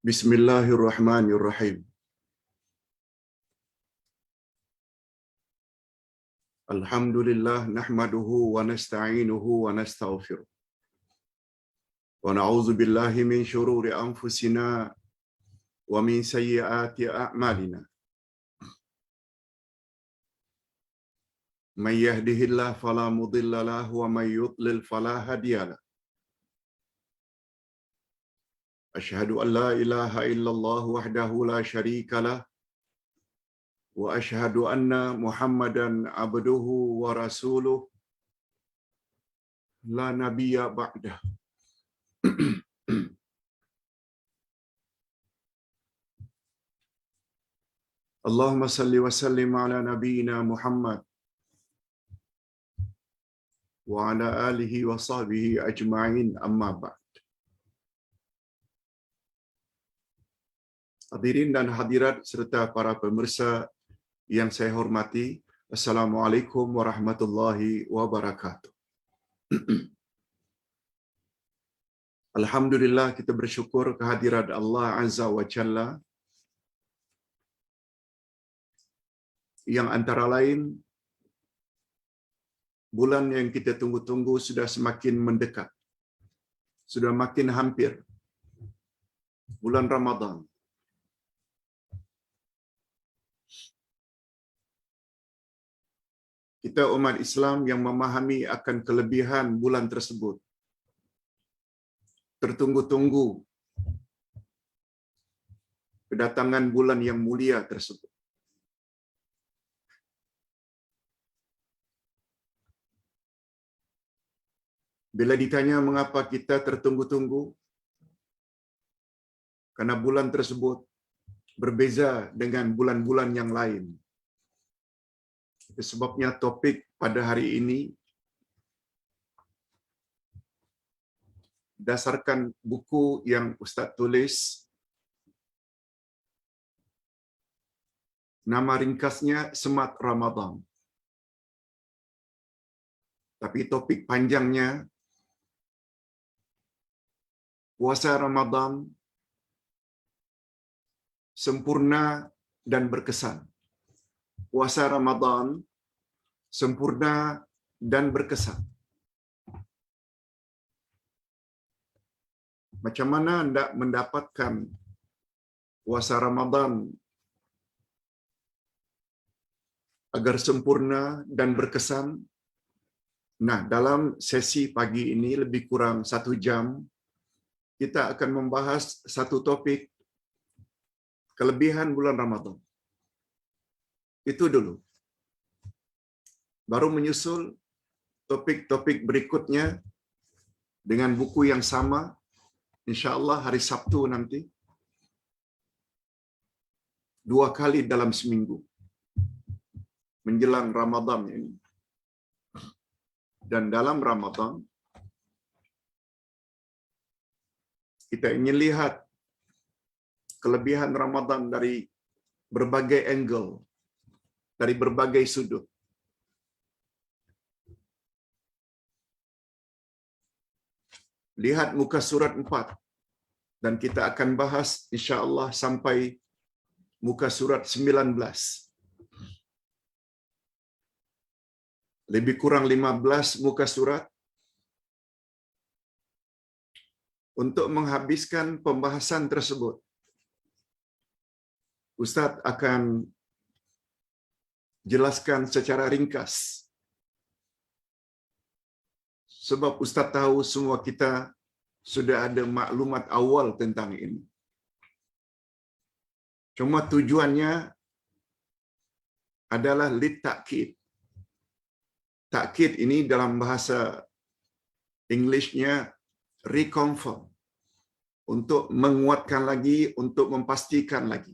Bismillahirrahmanirrahim. Alhamdulillah nahmaduhu wa nasta'inuhu wa nastaghfiruh. Wa na'udzu billahi min shururi anfusina wa min sayyiati a'malina. May yahdihillahu fala mudilla lahu wa may yudlil fala hadiya lahu. Asyhadu an la ilaha illallah wahdahu la syarika lah wa asyhadu anna Muhammadan abduhu wa rasuluh la nabiyya ba'dah. Allahumma salli wa sallim ala nabiyyina Muhammad wa ala alihi wa sahbihi ajma'in, amma ba'd. Hadirin dan hadirat serta para pemirsa yang saya hormati, Assalamualaikum warahmatullahi wabarakatuh. Alhamdulillah, kita bersyukur kehadirat Allah Azza wa Jalla yang antara lain bulan yang kita tunggu-tunggu sudah semakin mendekat, sudah makin hampir, bulan Ramadan. Kita umat Islam yang memahami akan kelebihan bulan tersebut, tertunggu-tunggu kedatangan bulan yang mulia tersebut. Bila ditanya mengapa kita tertunggu-tunggu, karena bulan tersebut berbeza dengan bulan-bulan yang lain. Sebabnya topik pada hari ini dasarkan buku yang Ustaz tulis. Nama ringkasnya Semat Ramadan. Tapi topik panjangnya puasa Ramadan sempurna dan berkesan. Puasa Ramadan sempurna dan berkesan. Macam mana anda mendapatkan puasa Ramadan agar sempurna dan berkesan? Nah, dalam sesi pagi ini lebih kurang 1 jam, kita akan membahas satu topik, kelebihan bulan Ramadan. Itu dulu. Baru menyusul topik-topik berikutnya dengan buku yang sama, insya-Allah hari Sabtu nanti. 2 kali dalam seminggu menjelang Ramadan ini. Dan dalam Ramadan kita ingin lihat kelebihan Ramadan dari berbagai angle, dari berbagai sudut. Lihat muka surat 4 dan kita akan bahas insya-Allah sampai muka surat 19. Lebih kurang 15 muka surat untuk menghabiskan pembahasan tersebut. Ustaz akan jelaskan secara ringkas. Sebab Ustaz tahu semua kita sudah ada maklumat awal tentang ini. Cuma tujuannya adalah littakkid. Takkid ini dalam bahasa Englishnya reconfirm. Untuk menguatkan lagi, untuk memastikan lagi.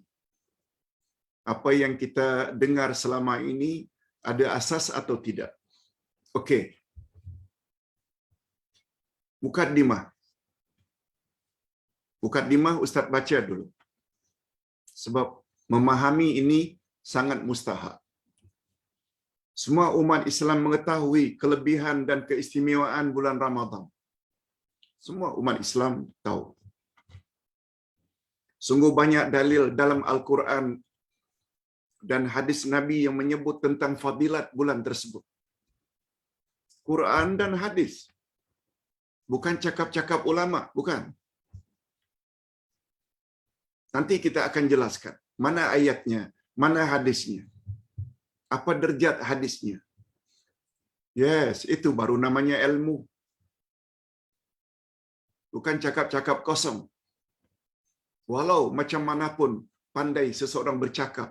Apa yang kita dengar selama ini ada asas atau tidak. Okey. Mukaddimah. Mukaddimah Ustaz baca dulu. Sebab memahami ini sangat mustahak. Semua umat Islam mengetahui kelebihan dan keistimewaan bulan Ramadan. Semua umat Islam tahu. Sungguh banyak dalil dalam Al-Quran dan hadis Nabi yang menyebut tentang fadilat bulan tersebut. Quran dan hadis. Bukan cakap-cakap ulama, bukan. Nanti kita akan jelaskan mana ayatnya, mana hadisnya, apa derajat hadisnya. Yes, itu baru namanya ilmu. Bukan cakap-cakap kosong. Walau macam manapun pandai seseorang bercakap,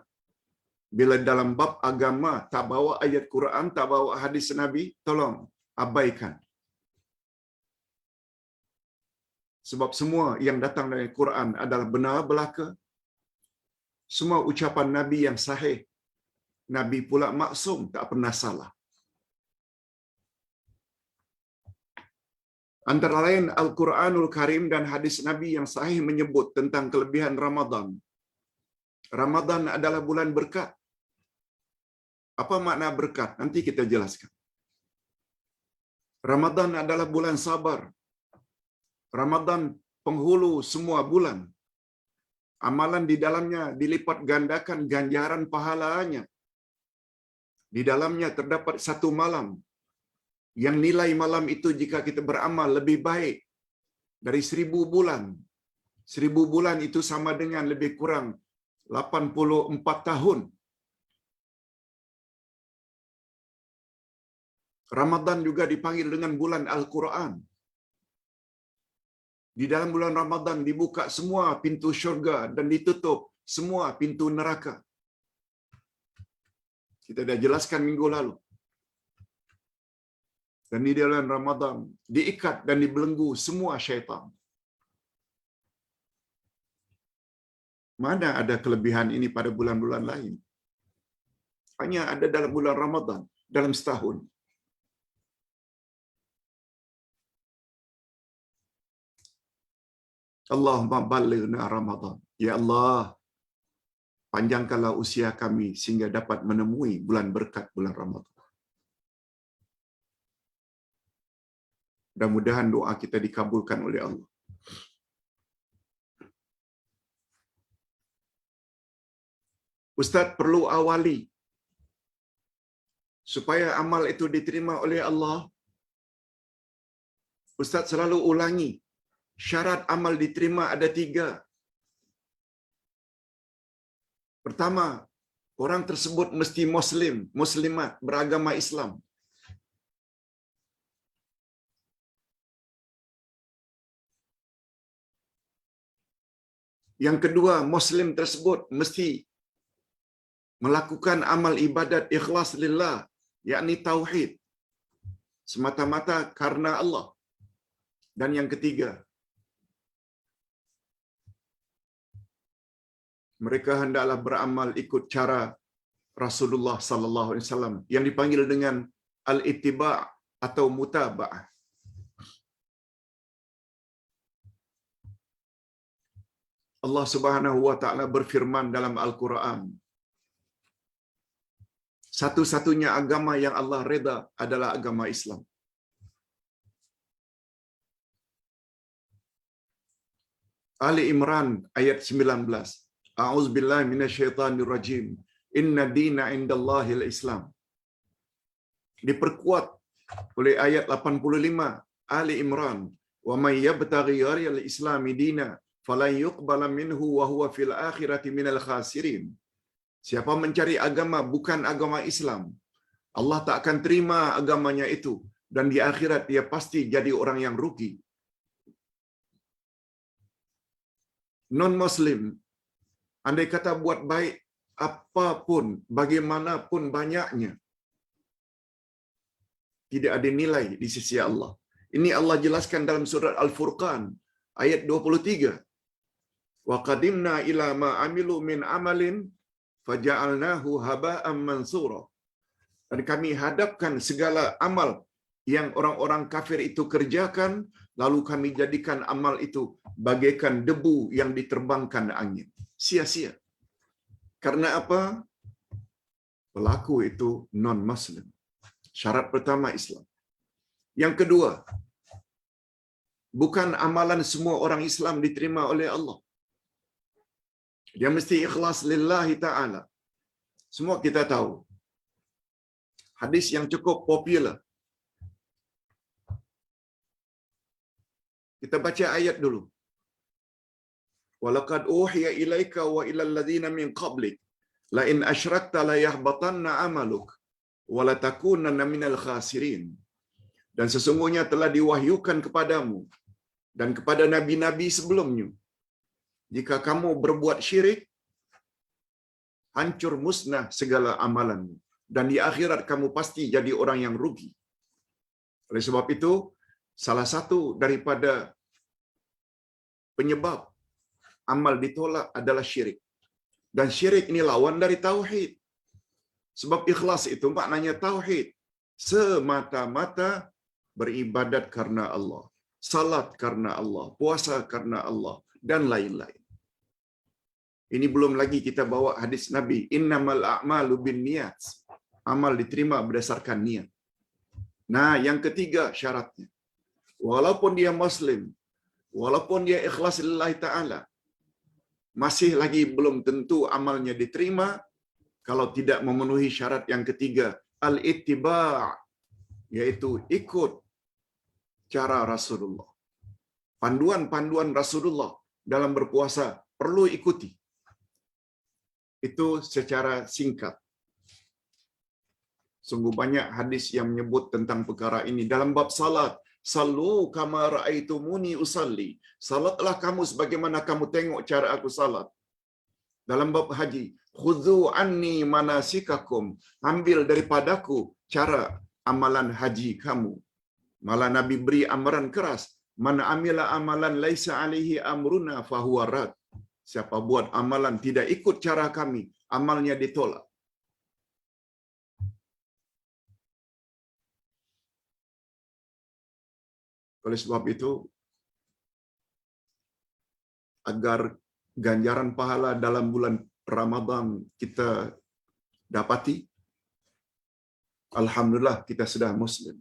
bila dalam bab agama tak bawa ayat Quran, tak bawa hadis Nabi, tolong abaikan. Sebab semua yang datang dari Quran adalah benar belaka. Semua ucapan Nabi yang sahih. Nabi pula maksum, tak pernah salah. Antara lain Al-Quranul Karim dan hadis Nabi yang sahih menyebut tentang kelebihan Ramadan. Ramadan adalah bulan berkat. Apa makna berkat? Nanti kita jelaskan. Ramadan adalah bulan sabar. Ramadan penghulu semua bulan. Amalan di dalamnya dilipat gandakan ganjaran pahalanya. Di dalamnya terdapat satu malam yang nilai malam itu jika kita beramal lebih baik dari 1000 bulan. 1000 bulan itu sama dengan lebih kurang 84 tahun. Ramadan juga dipanggil dengan bulan Al-Quran. Di dalam bulan Ramadan dibuka semua pintu syurga dan ditutup semua pintu neraka. Kita dah jelaskan minggu lalu. Dan di dalam Ramadan diikat dan dibelenggu semua syaitan. Mana ada kelebihan ini pada bulan-bulan lain? Hanya ada dalam bulan Ramadan, dalam setahun. Allahumma ballighna Ramadan. Ya Allah, panjangkanlah usia kami sehingga dapat menemui bulan berkat bulan Ramadan. Mudah-mudahan doa kita dikabulkan oleh Allah. Ustaz perlu awali supaya amal itu diterima oleh Allah. Ustaz selalu ulangi, syarat amal diterima ada 3. Pertama, orang tersebut mesti Muslim, Muslimat, beragama Islam. Yang kedua, Muslim tersebut mesti melakukan amal ibadat ikhlas lillah, yakni tauhid, semata-mata karena Allah. Dan yang ketiga, mereka hendaklah beramal ikut cara Rasulullah sallallahu alaihi wasallam yang dipanggil dengan al-ittiba' atau mutaba'ah. Allah Subhanahu wa taala berfirman dalam Al-Quran, satu-satunya agama yang Allah reda adalah agama Islam. Ali Imran ayat 19. A'udzubillahi minasyaitonirrajim. Inna dina indallahil Islam. Diperkuat oleh ayat 85 Ali Imran, wa may yabtaghi ghayril islami dina falan yuqbala minhu wa huwa fil akhirati minal khasirin. Siapa mencari agama bukan agama Islam, Allah tak akan terima agamanya itu, dan di akhirat dia pasti jadi orang yang rugi. Non-Muslim, andai kata buat baik apapun, bagaimanapun banyaknya, tidak ada nilai di sisi Allah. Ini Allah jelaskan dalam surat Al-Furqan ayat 23. Wa qadimna ila ma amilu min amalin faja'alnahu haba'an mansura. Dan kami hadapkan segala amal yang orang-orang kafir itu kerjakan, lalu kami jadikan amal itu bagaikan debu yang diterbangkan angin. Sia-sia. Karena apa? Pelaku itu non-Muslim. Syarat pertama Islam. Yang kedua, bukan amalan semua orang Islam diterima oleh Allah. Dia mesti ikhlas lillahi ta'ala. Semua kita tahu. Hadis yang cukup popular. Kita baca ayat dulu. Walaqad uhiya ilaika wa ilal ladzina min qablik la in asyrakta la yahbatanna amaluk wa la takunanna minal khasirin. Dan sesungguhnya telah diwahyukan kepadamu dan kepada nabi-nabi sebelumnya, jika kamu berbuat syirik, hancur musnah segala amalanmu, dan di akhirat kamu pasti jadi orang yang rugi. Oleh sebab itu, salah satu daripada penyebab amal ditolak adalah syirik. Dan syirik ini lawan dari tauhid. Sebab ikhlas itu maknanya tauhid. Semata-mata beribadat karena Allah, salat karena Allah, puasa karena Allah, dan lain-lain. Ini belum lagi kita bawa hadis Nabi, innamal a'malu binniyat. Amal diterima berdasarkan niat. Nah, yang ketiga syaratnya, walaupun dia muslim, walaupun dia ikhlas lillahi ta'ala, masih lagi belum tentu amalnya diterima kalau tidak memenuhi syarat yang ketiga, al-ittiba', yaitu ikut cara Rasulullah. Panduan-panduan Rasulullah dalam berpuasa perlu ikuti. Itu secara singkat. Sungguh banyak hadis yang menyebut tentang perkara ini. Dalam bab salat, sallu kama ra'aitumuni usalli. Salatlah kamu sebagaimana kamu tengok cara aku salat. Dalam bab haji, khudhu anni manasikakum. Ambil daripadaku cara amalan haji kamu. Malah Nabi beri amaran keras, man amila amalan laisa alaihi amruna fahuwa rad. Siapa buat amalan tidak ikut cara kami, amalnya ditolak. Oleh sebab itu, agar ganjaran pahala dalam bulan Ramadan kita dapati, alhamdulillah kita sudah muslim.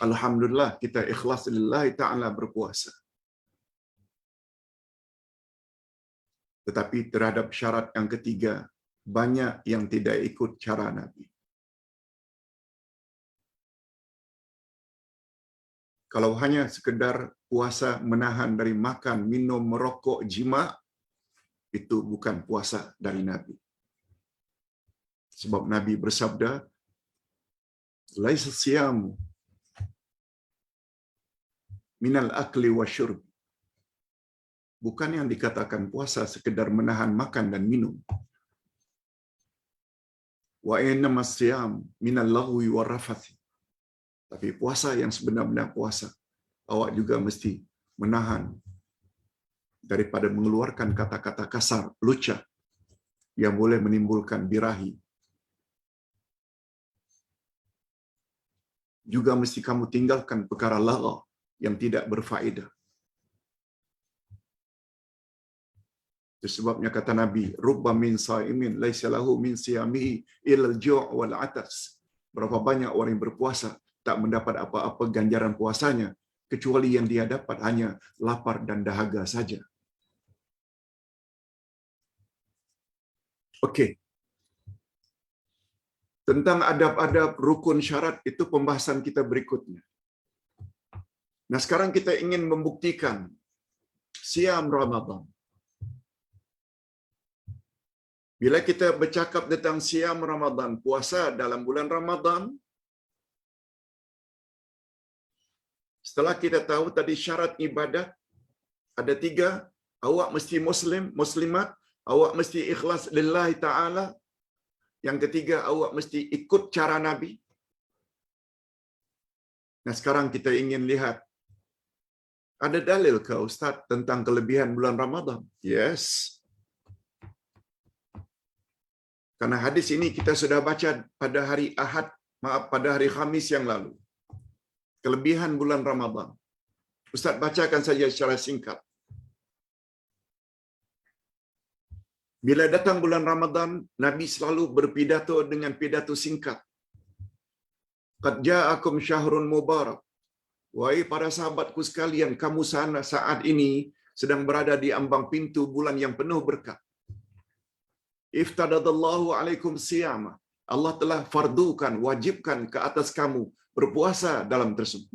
Alhamdulillah kita ikhlas lillahi ta'ala berpuasa. Tetapi terhadap syarat yang ketiga, banyak yang tidak ikut cara Nabi. Kalau hanya sekedar puasa menahan dari makan, minum, merokok, jima, itu bukan puasa dari Nabi. Sebab Nabi bersabda, laisa siyamu minal akli wa syurb. Bukan yang dikatakan puasa sekedar menahan makan dan minum. Wa innamas siyam minal laghwi wa rafath. Tapi puasa yang sebenar-benar puasa, awak juga mesti menahan daripada mengeluarkan kata-kata kasar, lucah yang boleh menimbulkan birahi. Juga mesti kamu tinggalkan perkara lagha yang tidak berfaedah. Itu sebabnya kata Nabi, rubba min sa'imin laisa lahu min siyamihi illa al-ju' wal 'atas. Berapa banyak orang yang berpuasa tak mendapat apa-apa ganjaran puasanya kecuali yang dia dapat hanya lapar dan dahaga saja. Okey. Tentang adab-adab rukun syarat itu pembahasan kita berikutnya. Nah, sekarang kita ingin membuktikan siam Ramadan. Bila kita bercakap tentang siam Ramadan, puasa dalam bulan Ramadan, setelah kita tahu tadi syarat ibadat ada 3, awak mesti muslim, muslimat, awak mesti ikhlas lillahi ta'ala. Yang ketiga, awak mesti ikut cara Nabi. Nah, sekarang kita ingin lihat, ada dalil ke Ustaz tentang kelebihan bulan Ramadan? Yes. Karena hadis ini kita sudah baca pada hari Ahad, pada hari Khamis yang lalu. Kelebihan bulan Ramadan. Ustaz bacakan saja secara singkat. Bila datang bulan Ramadan, Nabi selalu berpidato dengan pidato singkat. Qad ja'akum syahrun mubarak. Wahai para sahabatku sekalian, kamu sana saat ini sedang berada di ambang pintu bulan yang penuh berkah. Iftadadallahu alaikum siyama. Allah telah fardukan, wajibkan ke atas kamu berpuasa dalam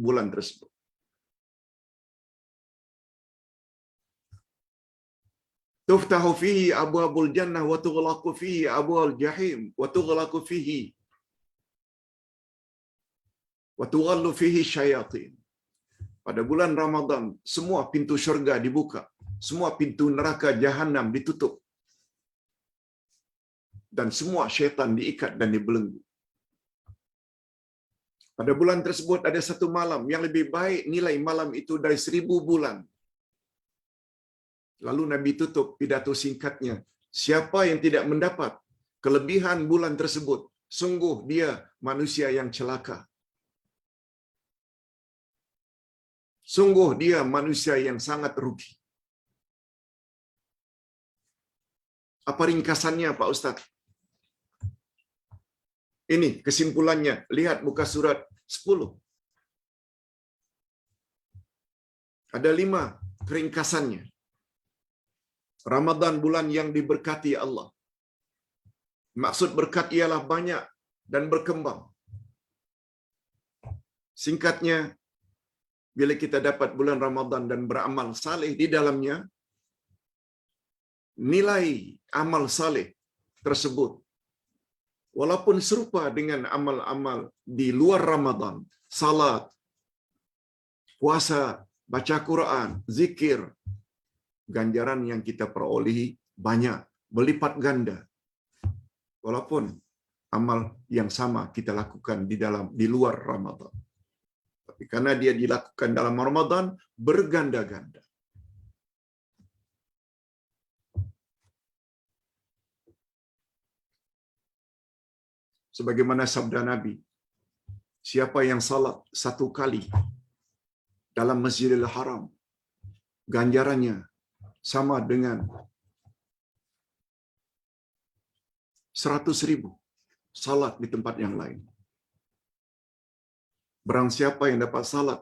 bulan tersebut. Tuftahu fihi abwabul jannah wa tughlaqu fihi abwabul jahim wa tughlaqu fihi wa tughallu fihi syayatin. Pada bulan Ramadan semua pintu syurga dibuka, semua pintu neraka jahanam ditutup, dan semua syaitan diikat dan dibelenggu. Pada bulan tersebut ada satu malam yang lebih baik nilai malam itu dari 1000 bulan. Lalu Nabi tutup pidato singkatnya, siapa yang tidak mendapat kelebihan bulan tersebut, sungguh dia manusia yang celaka. Sungguh dia manusia yang sangat rugi. Apa ringkasannya Pak Ustaz? Ini kesimpulannya, lihat muka surat 10. Ada 5 ringkasannya. Ramadan bulan yang diberkati Allah. Maksud berkat ialah banyak dan berkembang. Singkatnya, bila kita dapat bulan Ramadan dan beramal saleh di dalamnya, nilai amal saleh tersebut walaupun serupa dengan amal-amal di luar Ramadan, salat, puasa, baca Quran, zikir, ganjaran yang kita perolehi banyak, berlipat ganda. Walaupun amal yang sama kita lakukan di luar Ramadan. Tapi karena dia dilakukan dalam Ramadan, berganda-ganda. Sebagaimana sabda Nabi, siapa yang salat 1 kali dalam Masjidil Haram, ganjarannya sama dengan 100.000 salat di tempat yang lain. Barang siapa yang dapat salat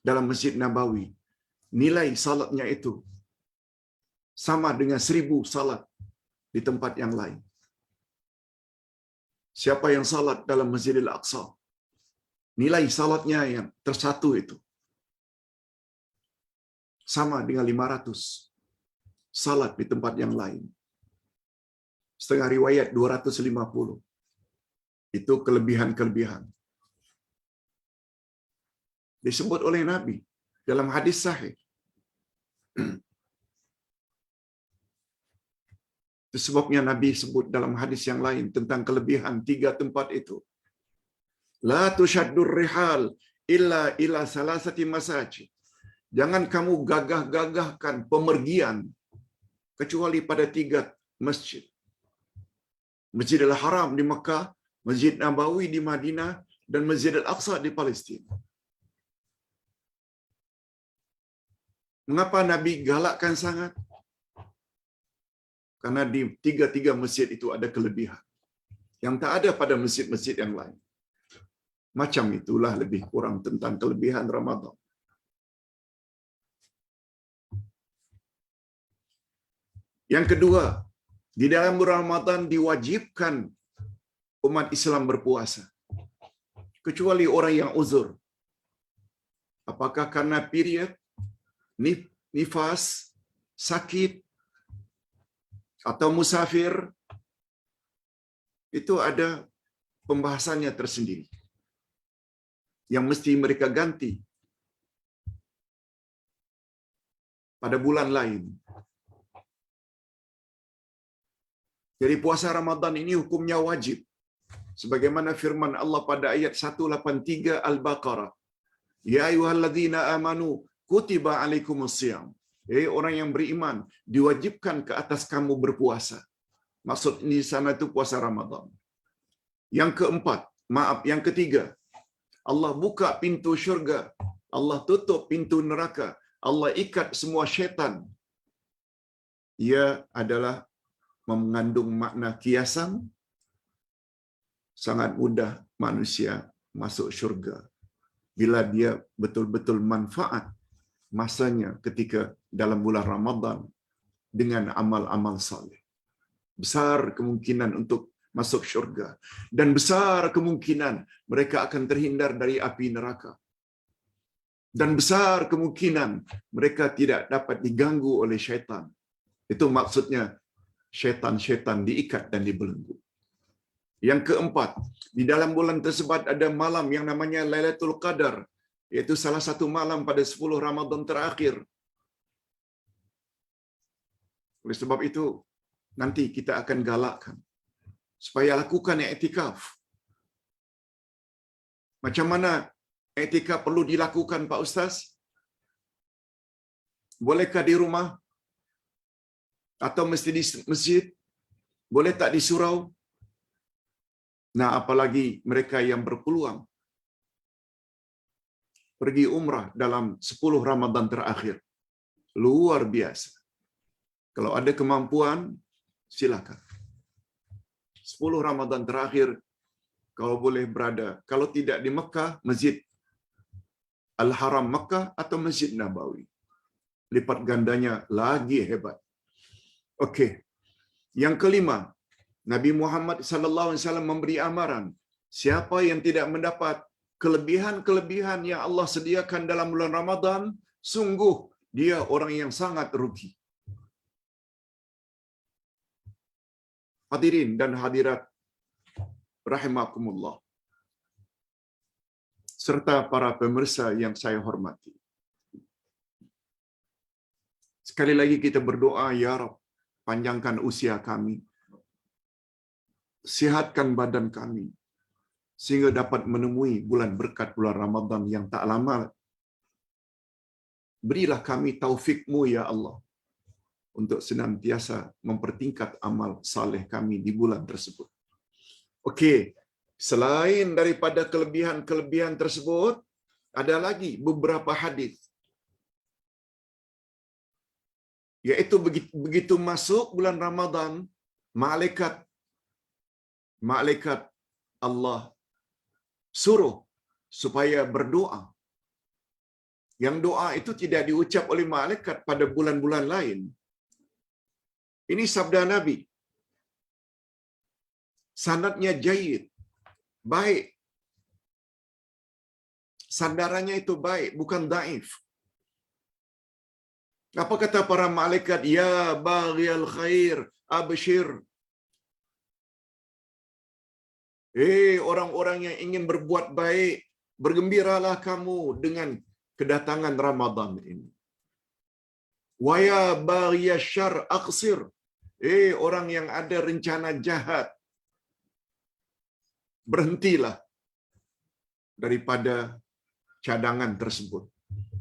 dalam Masjid Nabawi, nilai salatnya itu sama dengan 1000 salat di tempat yang lain. Siapa yang salat dalam Masjidil Aqsa, nilai salatnya yang tersatu itu sama dengan 500 salat di tempat yang lain. Setengah riwayat 250. Itu kelebihan-kelebihan. Disebut oleh Nabi dalam hadis sahih. Itu sebabnya Nabi sebut dalam hadis yang lain tentang kelebihan 3 tempat itu. La tushaddur rihal illa ila salasati masajid. Jangan kamu gagah-gagahkan pemergian kecuali pada 3 masjid. Masjidil Haram di Mekah, Masjid Nabawi di Madinah, dan Masjidil Aqsa di Palestin. Mengapa Nabi galakkan sangat? Karena di 3 masjid itu ada kelebihan yang tak ada pada masjid-masjid yang lain. Macam itulah lebih kurang tentang kelebihan Ramadan. Yang kedua, di dalam bulan Ramadan diwajibkan umat Islam berpuasa, kecuali orang yang uzur. Apakah karena period, nifas, sakit, atau musafir, itu ada pembahasannya tersendiri yang mesti mereka ganti pada bulan lain. Jadi puasa Ramadan ini hukumnya wajib. Sebagaimana firman Allah pada ayat 183 Al-Baqarah. Ya ayyuhalladzina amanu kutiba alaikumusiyam. Orang yang beriman, diwajibkan ke atas kamu berpuasa. Maksud di sana itu puasa Ramadan. Yang keempat, yang ketiga, Allah buka pintu syurga, Allah tutup pintu neraka, Allah ikat semua syaitan. Ia adalah mengandung makna kiasan, sangat mudah manusia masuk syurga bila dia betul-betul manfaat masanya ketika dalam bulan Ramadan dengan amal-amal saleh. Besar kemungkinan untuk masuk syurga dan besar kemungkinan mereka akan terhindar dari api neraka. Dan besar kemungkinan mereka tidak dapat diganggu oleh syaitan. Itu maksudnya syaitan-syaitan diikat dan dibelenggu. Yang keempat, di dalam bulan tersebut ada malam yang namanya Lailatul Qadar, iaitu salah satu malam pada 10 Ramadan terakhir. Oleh sebab itu, nanti kita akan galakkan supaya lakukan i'tikaf. Macam mana i'tikaf perlu dilakukan, Pak Ustaz? Bolehkah di rumah? Atau mesti di masjid? Boleh tak di surau? Nah, apalagi mereka yang berpeluang pergi umrah dalam 10 Ramadan terakhir. Luar biasa. Kalau ada kemampuan, silakan. 10 Ramadan terakhir, kalau boleh berada. Kalau tidak di Mekah, Masjid Al-Haram Mekah atau Masjid Nabawi. Lipat gandanya lagi hebat. Okey. Yang kelima, Nabi Muhammad sallallahu alaihi wasallam memberi amaran, siapa yang tidak mendapat kelebihan-kelebihan yang Allah sediakan dalam bulan Ramadan, sungguh dia orang yang sangat rugi. Hadirin dan hadirat rahimakumullah, serta para pemirsa yang saya hormati. Sekali lagi kita berdoa, ya Rabb, panjangkan usia kami, sihatkan badan kami, sehingga dapat menemui bulan berkat bulan Ramadan yang tak lama. Berilah kami taufik-Mu, ya Allah, untuk senantiasa mempertingkat amal saleh kami di bulan tersebut. Okey, selain daripada kelebihan-kelebihan tersebut, ada lagi beberapa hadis. Iaitu begitu masuk bulan Ramadan, malaikat Allah suruh supaya berdoa. Yang doa itu tidak diucap oleh malaikat pada bulan-bulan lain. Ini sabda Nabi. Sanadnya jayyid, baik. Sandarannya itu baik, bukan daif. Apa kata para malaikat? Ya baghiyal khair, abshir. Orang-orang yang ingin berbuat baik, bergembiralah kamu dengan kedatangan Ramadan ini. Wa ya baghiyal syarr aqsir. Orang yang ada rencana jahat, berhentilah daripada cadangan tersebut.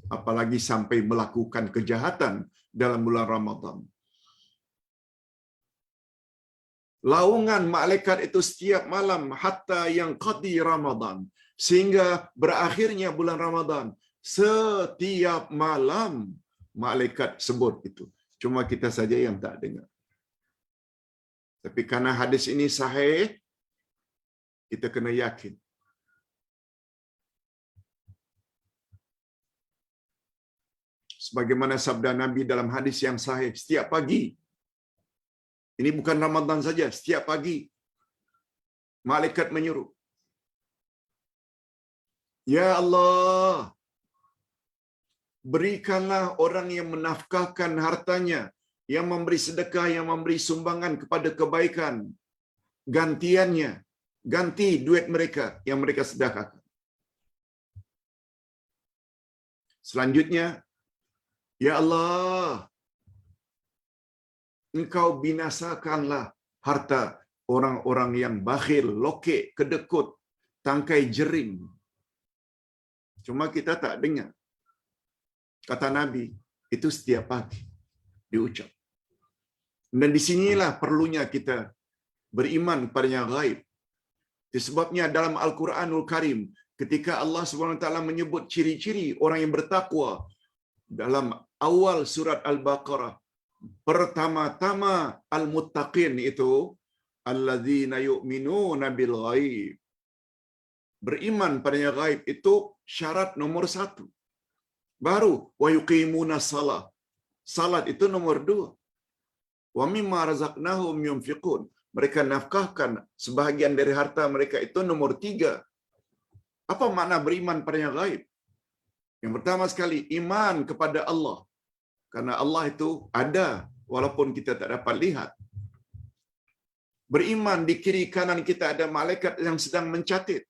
Apalagi sampai melakukan kejahatan dalam bulan Ramadan. Laungan malaikat itu setiap malam hatta yang qadi Ramadan, sehingga berakhirnya bulan Ramadan. Setiap malam malaikat sebut itu. Cuma kita saja yang tak dengar. Tapi karena hadis ini sahih, kita kena yakin. Sebagaimana sabda Nabi dalam hadis yang sahih, setiap pagi, ini bukan Ramadan saja, setiap pagi malaikat menyuruh, ya Allah, berikanlah orang yang menafkahkan hartanya, yang memberi sedekah, yang memberi sumbangan kepada kebaikan, gantiannya, ganti duit mereka yang mereka sedekahkan. Selanjutnya, ya Allah, Engkau binasakanlah harta orang-orang yang bakhil, lokek, kedekut, tangkai jering. Cuma kita tak dengar. Kata Nabi, itu setiap pagi diucap. Dan di sinilah perlunya kita beriman kepada yang gaib. Sebabnya dalam Al-Quranul Karim, ketika Allah SWT menyebut ciri-ciri orang yang bertakwa, dalam awal surat Al-Baqarah, pertama-tama al-muttaqin itu alladzina yu'minuna bil ghaib. Beriman pada yang gaib itu syarat nomor 1. Baru wa yuqimuna shalah. Salat itu nomor 2. Wa mimma razaqnahum yunfiqun. Mereka nafkahkan sebahagian dari harta mereka, itu nomor 3. Apa makna beriman pada yang gaib? Yang pertama sekali, iman kepada Allah. Karena Allah itu ada walaupun kita tak dapat lihat. Beriman di kiri kanan kita ada malaikat yang sedang mencatat.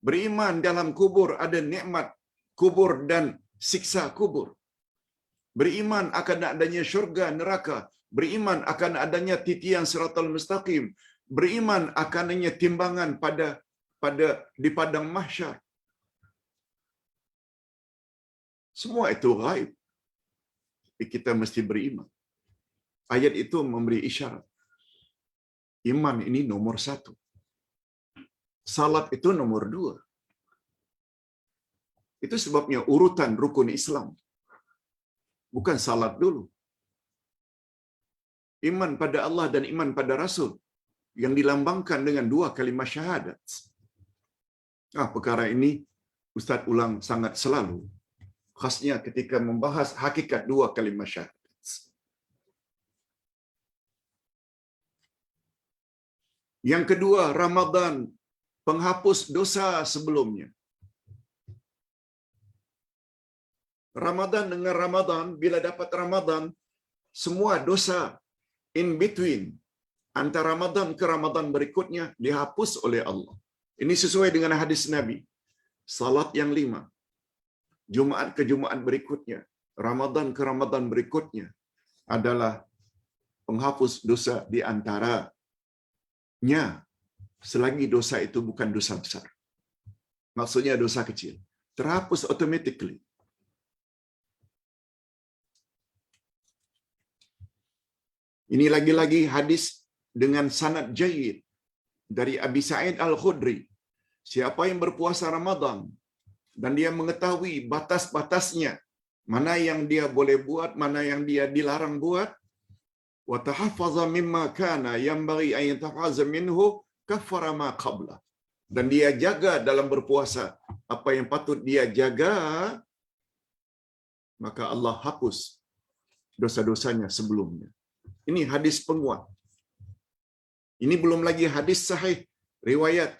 Beriman dalam kubur ada nikmat kubur dan siksa kubur. Beriman akan adanya syurga neraka. Beriman akan adanya titian siratal mustaqim. Beriman akan adanya timbangan pada di padang mahsyar. Semua itu gaib. Tapi kita mesti beriman. Ayat itu memberi isyarat. Iman ini nomor 1. Salat itu nomor 2. Itu sebabnya urutan rukun Islam. Bukan salat dulu. Iman pada Allah dan iman pada Rasul yang dilambangkan dengan 2 kalimat syahadat. Perkara ini Ustaz ulang sangat selalu. Khasnya ketika membahas hakikat 2 kalimat syahadat. Yang kedua, Ramadan penghapus dosa sebelumnya. Ramadan dengan Ramadan, bila dapat Ramadan, semua dosa in between antara Ramadan ke Ramadan berikutnya dihapus oleh Allah. Ini sesuai dengan hadis Nabi. Salat yang 5, Jumaat ke Jumaat berikutnya, Ramadan ke Ramadan berikutnya adalah penghapus dosa di antaranya, selagi dosa itu bukan dosa besar. Maksudnya dosa kecil. Terhapus automatically. Ini lagi-lagi hadis dengan sanad jayyid dari Abi Sa'id Al-Khudri. Siapa yang berpuasa Ramadan dan dia mengetahui batas-batasnya, mana yang dia boleh buat, mana yang dia dilarang buat, wa tahaffaza mimma kana yanbaghi an yatahaffaza minhu kaffara ma qabla. Dan dia jaga dalam berpuasa apa yang patut dia jaga, maka Allah hapus dosa-dosanya sebelumnya. Ini hadis penguat. Ini belum lagi hadis sahih riwayat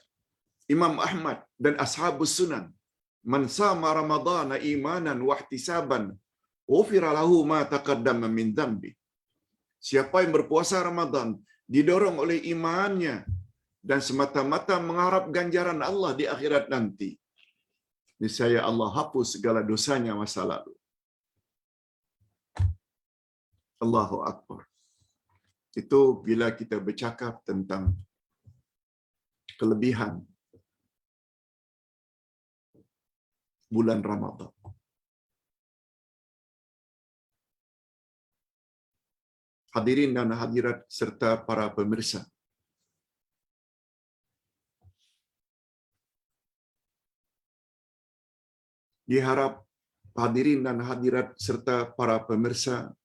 Imam Ahmad dan Ashabus Sunan. Man sama Ramadana imanan wa ihtisaban, ghufira lahu ma taqaddama min dhanbi. Siapa yang berpuasa Ramadan didorong oleh imannya dan semata-mata mengharap ganjaran Allah di akhirat nanti, niscaya Allah hapus segala dosanya masa lalu. Allahu Akbar. Itu bila kita bercakap tentang kelebihan bulan Ramadan. Hadirin dan hadirat serta para pemirsa, diharap hadirin dan hadirat serta para pemirsa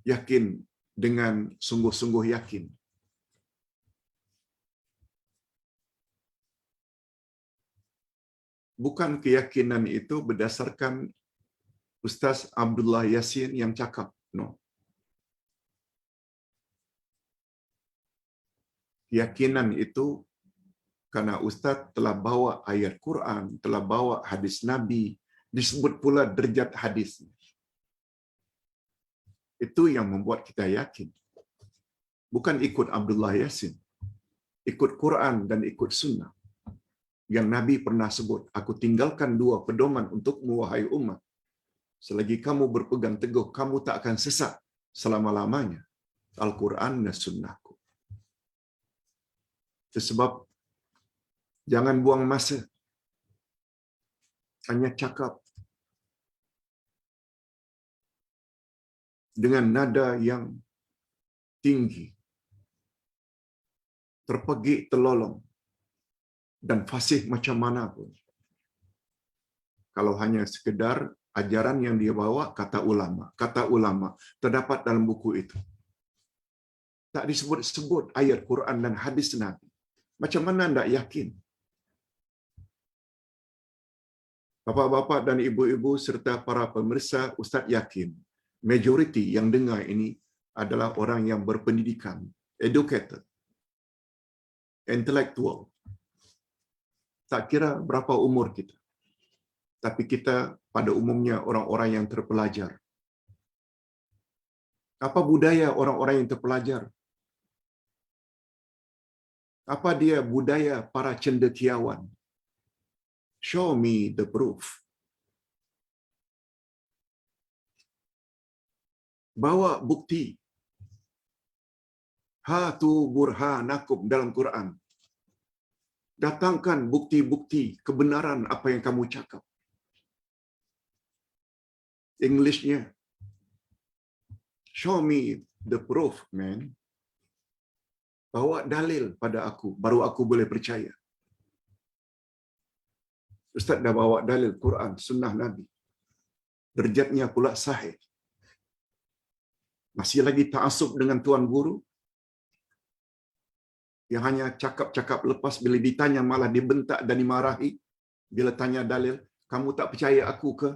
yakin dengan sungguh-sungguh yakin bukan keyakinan itu berdasarkan Ustaz Abdullah Yasin yang cakap, no. Keyakinan itu karena Ustaz telah bawa ayat Quran, telah bawa hadis Nabi, disebut pula derajat hadis. Itu yang membuat kita yakin. Bukan ikut Abdullah Yasin, ikut Quran dan ikut sunnah. Yang Nabi pernah sebut, aku tinggalkan 2 pedoman untukmu wahai umat. Selagi kamu berpegang teguh, kamu tak akan sesat selama-lamanya. Al-Quran dan sunnahku. Itu sebab jangan buang masa. Hanya cakap dengan nada yang tinggi, terpegik, terlolong, dan fasih macam mana pun. Kalau hanya sekedar ajaran yang dia bawa, kata ulama terdapat dalam buku itu. Tak disebut-sebut ayat Quran dan hadis Nabi. Macam mana anda yakin? Bapa-bapa dan ibu-ibu serta para pemirsa, Ustaz yakin majoriti yang dengar ini adalah orang yang berpendidikan, educated, intelektual. Tak kira berapa umur kita, tapi kita pada umumnya orang-orang yang terpelajar. Apa budaya orang-orang yang terpelajar? Apa dia budaya para cendekiawan? Show me the proof. Bawa bukti. Hatu burhanakum dalam Quran. Datangkan bukti-bukti kebenaran apa yang kamu cakap. Englishnya, show me the proof, man. Bawa dalil pada aku, baru aku boleh percaya. Ustaz dah bawa dalil Quran, sunnah Nabi. Derjatnya pula sahih. Masih lagi ta'assub dengan tuan guru? Yang hanya cakap-cakap lepas bila ditanya malah dibentak dan dimarahi. Bila tanya dalil, kamu tak percaya aku ke?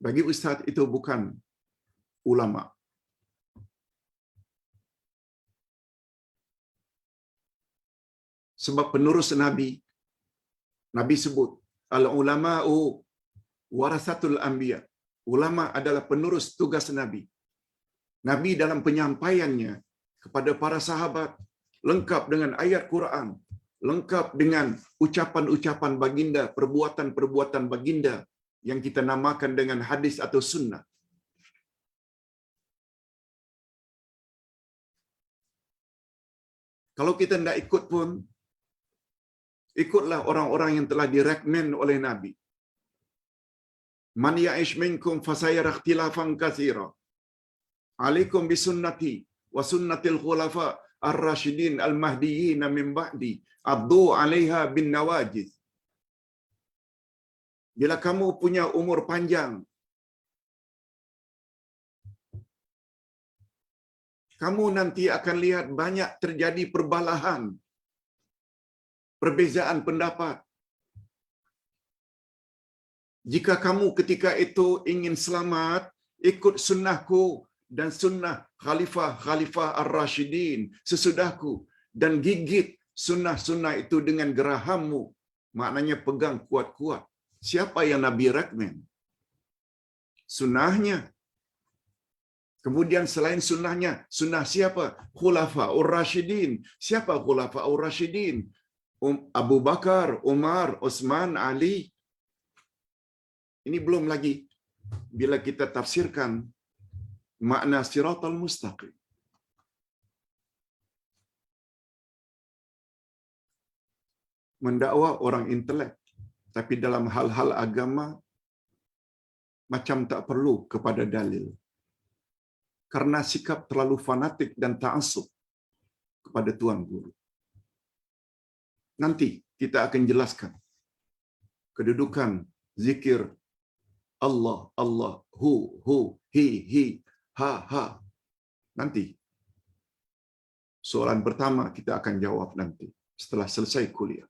Bagi Ustaz itu bukan ulama. Sebab penerus Nabi, Nabi sebut, al-ulama'u warasatul anbiya. Ulama adalah penerus tugas Nabi. Nabi dalam penyampaiannya kepada para sahabat, lengkap dengan ayat Quran, lengkap dengan ucapan-ucapan baginda, perbuatan-perbuatan baginda yang kita namakan dengan hadis atau sunnah. Kalau kita tidak ikut pun, ikutlah orang-orang yang telah direkmen oleh Nabi. Man ya'ish minkum fasayara ikhtilafan katsira. Alaikum bisunnati wa sunnatil khulafa ar-rasyidin al-mahdiyyin min ba'di. Addu 'alaiha bin nawajiz. Bila kamu punya umur panjang, kamu nanti akan lihat banyak terjadi perbalahan, perbezaan pendapat. Jika kamu ketika itu ingin selamat, ikut sunnahku dan sunnah khalifah ar-rasyidin sesudahku, dan gigit sunnah-sunnah itu dengan gerahammu. Maknanya pegang kuat-kuat. Siapa yang Nabi recommend? Sunnahnya. Kemudian selain sunnahnya, sunnah siapa? Khulafa'ur Rasyidin. Siapa Khulafa'ur Rasyidin? Abu Bakar, Umar, Utsman, Ali. Ini belum lagi bila kita tafsirkan makna siratal mustaqim. Mendakwa orang intelek, tapi dalam hal-hal agama macam tak perlu kepada dalil. Karena sikap terlalu fanatik dan ta'assub kepada tuan guru. Nanti kita akan jelaskan kedudukan zikir Allah, Allah, hu, hi, ha. Nanti. Soalan pertama kita akan jawab nanti setelah selesai kuliah.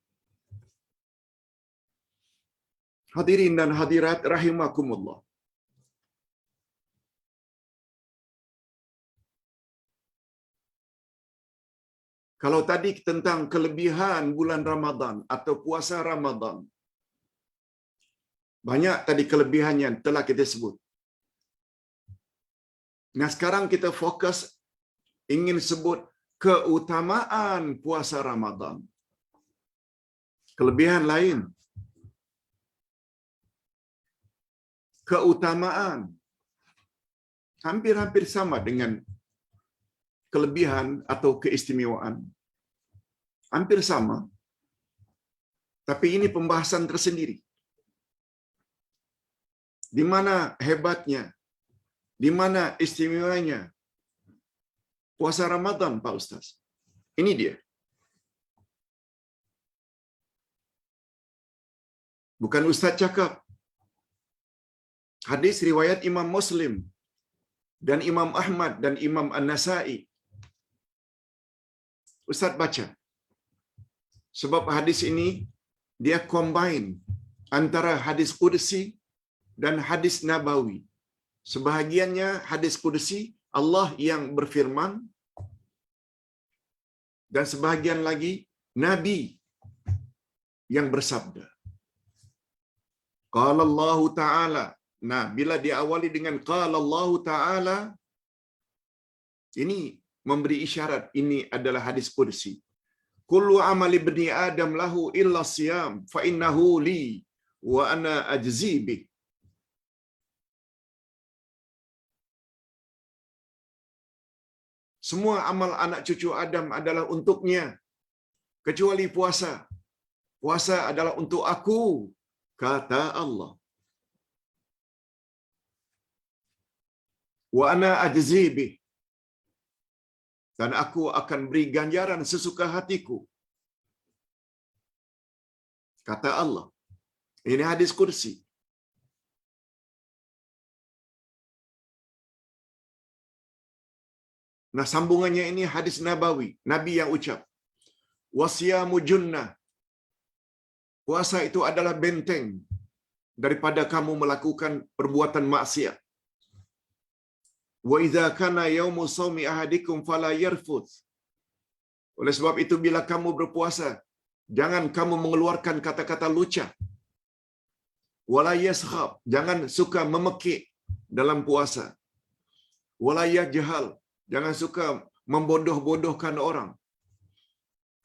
Hadirin dan hadirat rahimakumullah. Kalau tadi tentang kelebihan bulan Ramadan atau puasa Ramadan, banyak tadi kelebihan yang telah kita sebut. Nah, sekarang kita fokus ingin sebut keutamaan puasa Ramadan. Kelebihan lain. Keutamaan hampir-hampir sama dengan kelebihan atau keistimewaan. Hampir sama. Tapi ini pembahasan tersendiri. Di mana hebatnya? Di mana istimewanya puasa Ramadan, Pak Ustaz? Ini dia. Bukan Ustaz cakap. Hadis riwayat Imam Muslim dan Imam Ahmad dan Imam An-Nasa'i. Ustaz baca. Sebab hadis ini dia combine antara hadis qudsi dan hadis nabawi. Sebahagiannya hadis qudsi, Allah yang berfirman, dan sebahagian lagi Nabi yang bersabda. Qala Allah Ta'ala. Nah, bila diawali dengan Qala Allah Ta'ala, ini memberi isyarat ini adalah hadis qudsi. Kullu amali ibni Adam lahu illa siyam fa innahu li wa ana ajzi bih. Semua amal anak cucu Adam adalah untuknya kecuali puasa. Puasa adalah untuk aku, kata Allah. Wa ana ajzi bih. Dan aku akan beri ganjaran sesuka hatiku, kata Allah. Ini hadis qudsi. Nah, sambungannya ini hadis nabawi, Nabi yang ucap, wasiyamu junnah. Puasa itu adalah benteng daripada kamu melakukan perbuatan maksiat. Wa idza kana yaumu shaumi ahadikum fala yarfuth. Oleh sebab itu bila kamu berpuasa, jangan kamu mengeluarkan kata-kata lucah. Wala yaskhab, jangan suka memekik dalam puasa. Wala yajhal, jangan suka membodoh-bodohkan orang.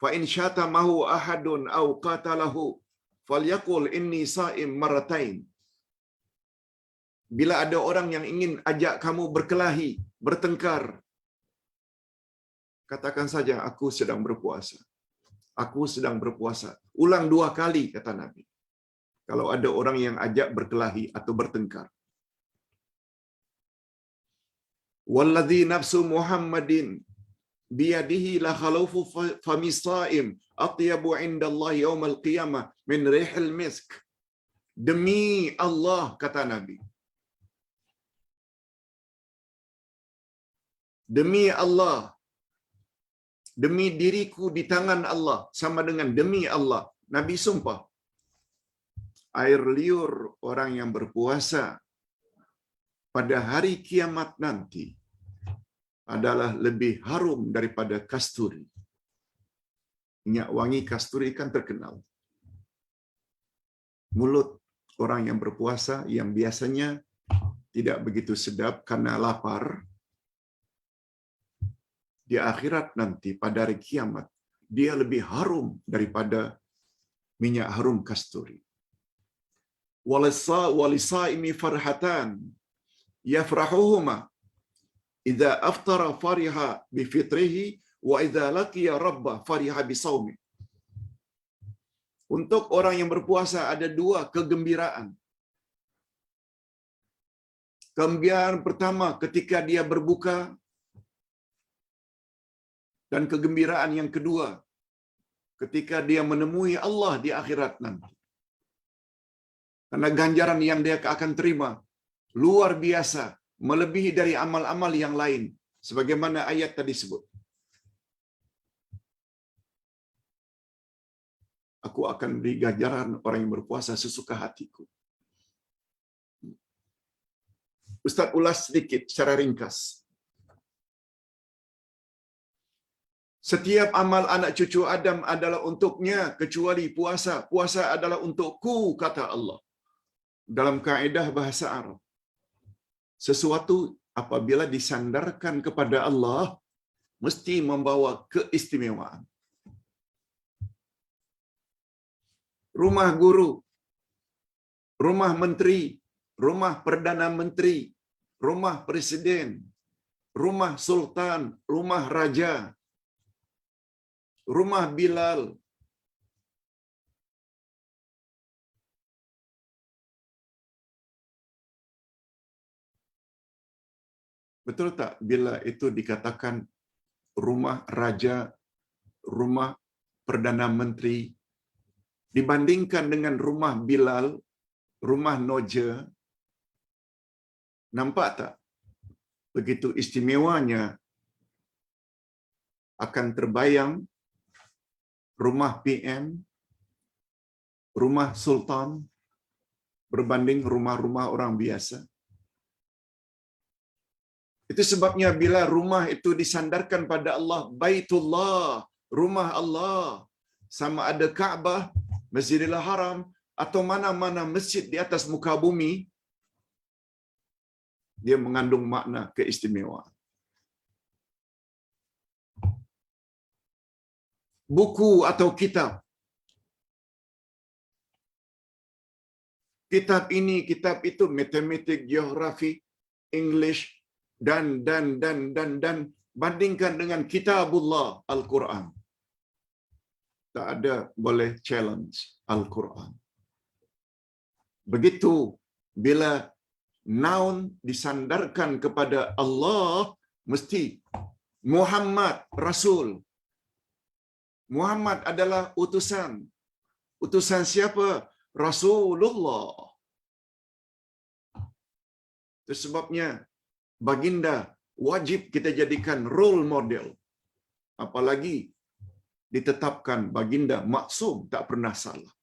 Fa in syatamahu ahadun aw qatalahu falyaqul inni sha'im maratain. Bila ada orang yang ingin ajak kamu berkelahi, bertengkar, katakan saja aku sedang berpuasa. Aku sedang berpuasa. Ulang 2 kali, kata Nabi. Kalau ada orang yang ajak berkelahi atau bertengkar. Walladzi nafsu Muhammadin biyadihi la khalufu famisaim atyabu indallahi yaumal qiyamah min rihil misk. Demi Allah, kata Nabi. Demi Allah, demi diriku di tangan Allah, sama dengan demi Allah. Nabi sumpah, air liur orang yang berpuasa pada hari kiamat nanti adalah lebih harum daripada kasturi. Minyak wangi kasturi kan terkenal. Mulut orang yang berpuasa yang biasanya tidak begitu sedap karena lapar, di akhirat nanti pada hari kiamat dia lebih harum daripada minyak harum kasturi. Walisaimi farhatan yafrahuhuma idza aftara fariha bi fitrihi wa idza laqiya rabbah fariha bi shaumi. Untuk orang yang berpuasa ada 2 kegembiraan. Kegembiraan pertama ketika dia berbuka, dan kegembiraan yang kedua ketika dia menemui Allah di akhirat nanti. Karena ganjaran yang dia akan terima luar biasa, melebihi dari amal-amal yang lain, sebagaimana ayat tadi sebut. Aku akan beri ganjaran orang yang berpuasa sesuka hatiku. Ustaz ulas sedikit secara ringkas. Setiap amal anak cucu Adam adalah untuknya kecuali puasa. Puasa adalah untukku, kata Allah. Dalam kaedah bahasa Arab, sesuatu apabila disandarkan kepada Allah mesti membawa keistimewaan. Rumah guru, rumah menteri, rumah perdana menteri, rumah presiden, rumah sultan, rumah raja, rumah Bilal, betul tak bila itu dikatakan rumah raja, rumah perdana menteri dibandingkan dengan rumah Bilal, rumah Noja, nampak tak begitu istimewanya? Akan terbayang rumah PM, rumah sultan berbanding rumah-rumah orang biasa. Itu sebabnya bila rumah itu disandarkan pada Allah, Baitullah, rumah Allah, sama ada Kaabah, Masjidil Haram, atau mana-mana masjid di atas muka bumi, dia mengandung makna keistimewaan. Buku atau kitab. Kitab ini, kitab itu, matematik, geografi, English, dan bandingkan dengan kitabullah Al-Quran. Tak ada boleh challenge Al-Quran. Begitu bila noun disandarkan kepada Allah, mesti Muhammad Rasul. Muhammad adalah utusan. Utusan siapa? Rasulullah. Itu sebabnya baginda wajib kita jadikan role model. Apalagi ditetapkan baginda maksum, tak pernah salah.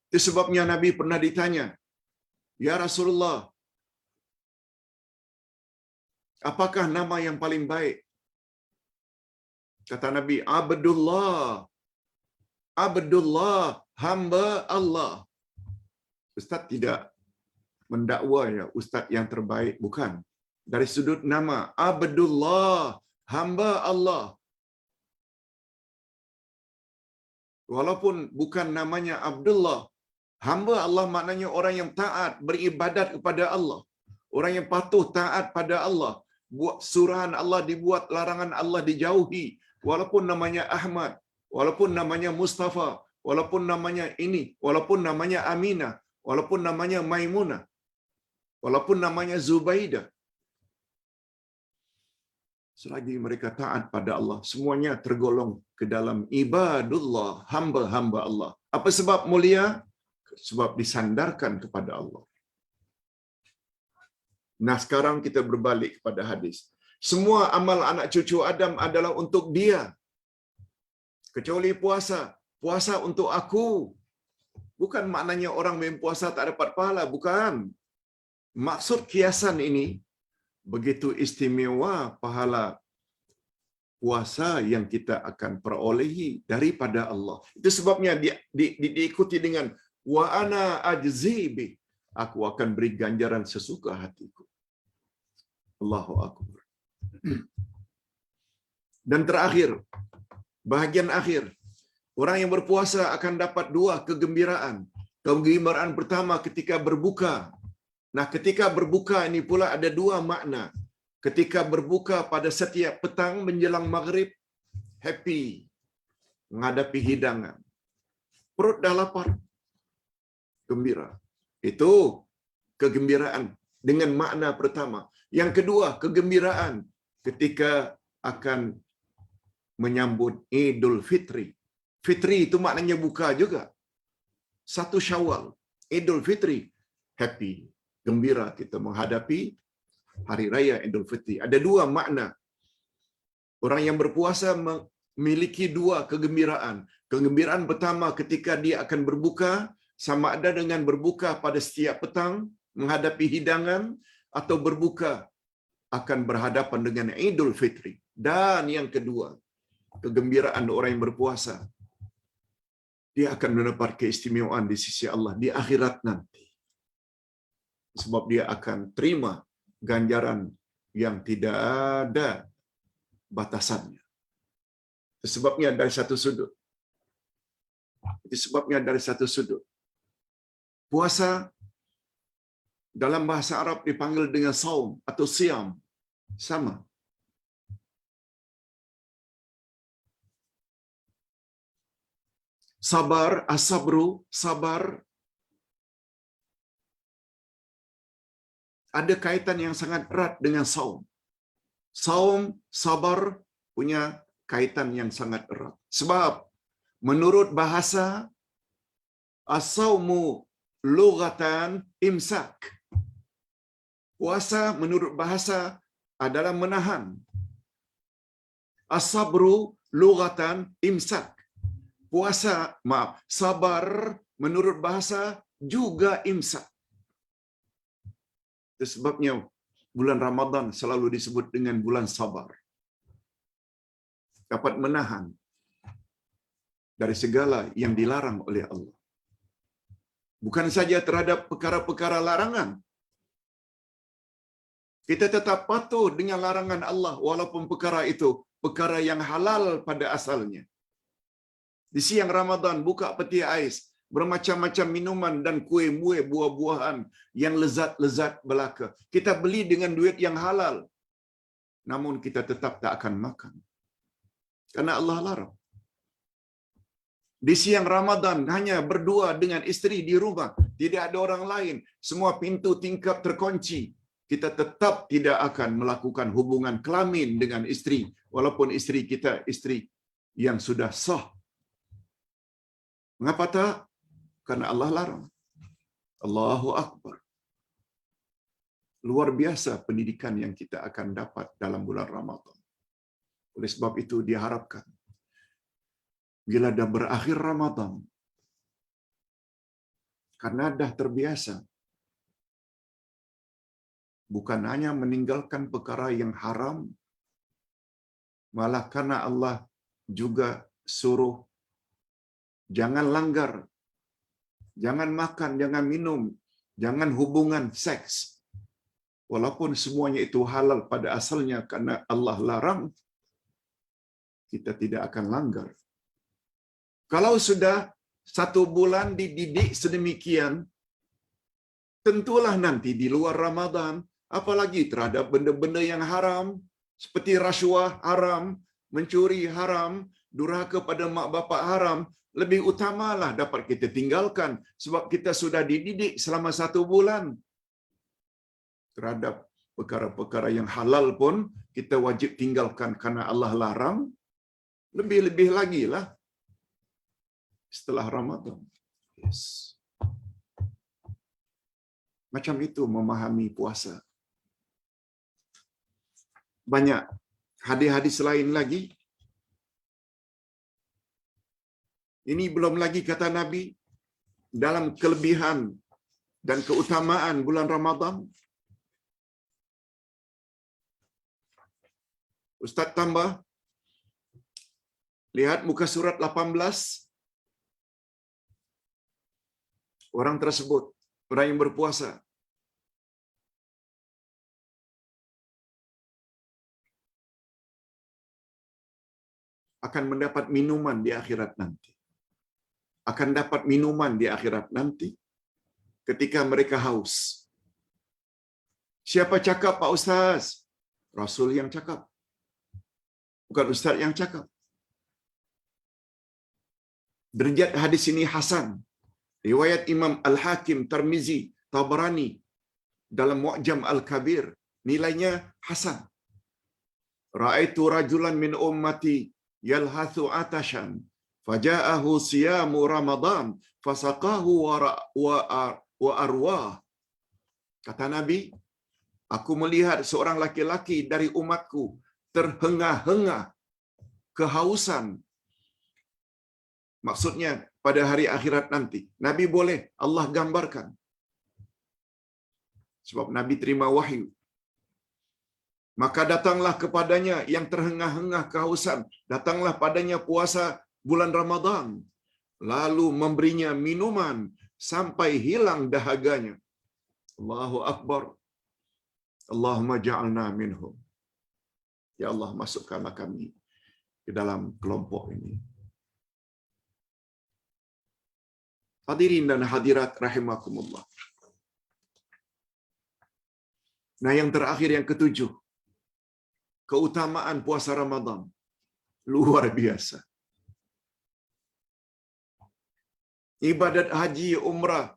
Itu sebabnya Nabi pernah ditanya, "Ya Rasulullah, apakah nama yang paling baik?" Kata Nabi, Abdullah. Abdullah, hamba Allah. Ustaz tidak mendakwa ya ustaz yang terbaik, bukan. Dari sudut nama, Abdullah, hamba Allah. Walaupun bukan namanya Abdullah, hamba Allah maknanya orang yang taat, beribadat kepada Allah. Orang yang patuh, taat pada Allah. Buat suruhan Allah dibuat, larangan Allah dijauhi. Walaupun namanya Ahmad, walaupun namanya Mustafa, walaupun namanya ini, walaupun namanya Aminah, walaupun namanya Maimunah, walaupun namanya Zubaidah. Selagi mereka taat pada Allah, semuanya tergolong ke dalam ibadullah, hamba-hamba Allah. Apa sebab mulia? Sebab disandarkan kepada Allah. Nah, sekarang kita berbalik kepada hadis. Semua amal anak cucu Adam adalah untuk dia. Kecuali puasa. Puasa untuk aku. Bukan maknanya orang yang puasa tak dapat pahala. Bukan. Maksud kiasan ini, begitu istimewa pahala puasa yang kita akan perolehi daripada Allah. Itu sebabnya diikuti dengan wa ana ajzibi. Aku akan beri ganjaran sesuka hatiku. Allahu Akbar. Dan terakhir, bahagian akhir, orang yang berpuasa akan dapat dua kegembiraan. Kegembiraan pertama ketika berbuka. Nah, ketika berbuka ini pula ada dua makna. Ketika berbuka pada setiap petang menjelang maghrib, happy, menghadapi hidangan. Perut dah lapar, gembira. Itu kegembiraan dengan makna pertama. Yang kedua, kegembiraan ketika akan menyambut Idul Fitri. Fitri itu maknanya buka juga. 1 Syawal, Idul Fitri, happy, gembira kita menghadapi Hari Raya Idul Fitri. Ada dua makna. Orang yang berpuasa memiliki dua kegembiraan. Kegembiraan pertama ketika dia akan berbuka, sama ada dengan berbuka pada setiap petang, menghadapi hidangan, atau berbuka akan berhadapan dengan Idul Fitri. Dan yang kedua, kegembiraan orang yang berpuasa, dia akan mendapat keistimewaan di sisi Allah di akhirat nanti. Sebab dia akan terima ganjaran yang tidak ada batasannya. Sebabnya dari satu sudut. Itu sebabnya dari satu sudut. Puasa dalam bahasa Arab dipanggil dengan saum atau siam. Sama. Sabar, as-sabru, sabar, ada kaitan yang sangat erat dengan saum. Saum, sabar punya kaitan yang sangat erat. Sebab menurut bahasa, as-saumu lughatan imsak. Puasa menurut bahasa adalah menahan. As-sabru lughatan imsak. Puasa, sabar menurut bahasa juga imsak. Itu sebabnya bulan Ramadan selalu disebut dengan bulan sabar. Dapat menahan dari segala yang dilarang oleh Allah. Bukan saja terhadap perkara-perkara larangan. Kita tetap patuh dengan larangan Allah walaupun perkara itu perkara yang halal pada asalnya. Di siang Ramadan buka peti ais, bermacam-macam minuman dan kuih-muih buah-buahan yang lezat-lezat belaka. Kita beli dengan duit yang halal. Namun kita tetap tak akan makan. Karena Allah larang. Di siang Ramadan hanya berdua dengan isteri di rumah, tidak ada orang lain, semua pintu tingkap terkunci. Kita tetap tidak akan melakukan hubungan kelamin dengan isteri, walaupun isteri kita isteri yang sudah sah. Mengapa tak? Karena Allah larang. Allahu Akbar. Luar biasa pendidikan yang kita akan dapat dalam bulan Ramadan. Oleh sebab itu diharapkan bila dah berakhir Ramadan, karena dah terbiasa, bukan hanya meninggalkan perkara yang haram, malah karena Allah juga suruh jangan langgar, jangan makan, jangan minum, jangan hubungan seks. Walaupun semuanya itu halal pada asalnya karena Allah larang, kita tidak akan langgar. Kalau sudah 1 bulan dididik sedemikian, tentulah nanti di luar Ramadan, apalagi terhadap benda-benda yang haram, seperti rasuah haram, mencuri haram, durhaka pada mak bapak haram, lebih utamalah dapat kita tinggalkan sebab kita sudah dididik selama 1 bulan. Terhadap perkara-perkara yang halal pun kita wajib tinggalkan karena Allah larang, lebih-lebih lagi lah setelah Ramadan. Yes. Macam itu memahami puasa. Banyak hadis-hadis lain lagi. Ini belum lagi kata Nabi dalam kelebihan dan keutamaan bulan Ramadan. Ustaz tambah, lihat muka surat 18. Orang tersebut, orang yang berpuasa, akan mendapat minuman di akhirat nanti. Akan dapat minuman di akhirat nanti ketika mereka haus. Siapa cakap, Pak Ustaz? Rasul yang cakap. Bukan Ustaz yang cakap. Derajat hadis ini hasan. Riwayat Imam Al-Hakim, Tirmizi, Tabarani dalam Mu'jam Al-Kabir, nilainya hasan. Ra'aitu rajulan min ummati yalhathu atashan faja'ahu siyamu Ramadan fasaqahu wa arwah. Kata Nabi, aku melihat seorang laki-laki dari umatku terhengah-hengah kehausan. Maksudnya pada hari akhirat nanti. Nabi boleh Allah gambarkan. Sebab Nabi terima wahyu. Maka datanglah kepadanya yang terhengah-hengah kehausan. Datanglah padanya puasa bulan Ramadan. Lalu memberinya minuman sampai hilang dahaganya. Allahu Akbar. Allahumma ja'alna minhum. Ya Allah, masukkanlah kami ke dalam kelompok ini. Hadirin dan hadirat rahimakumullah. Nah, yang terakhir, yang ketujuh, keutamaan puasa Ramadan. Luar biasa. Ibadat haji, umrah,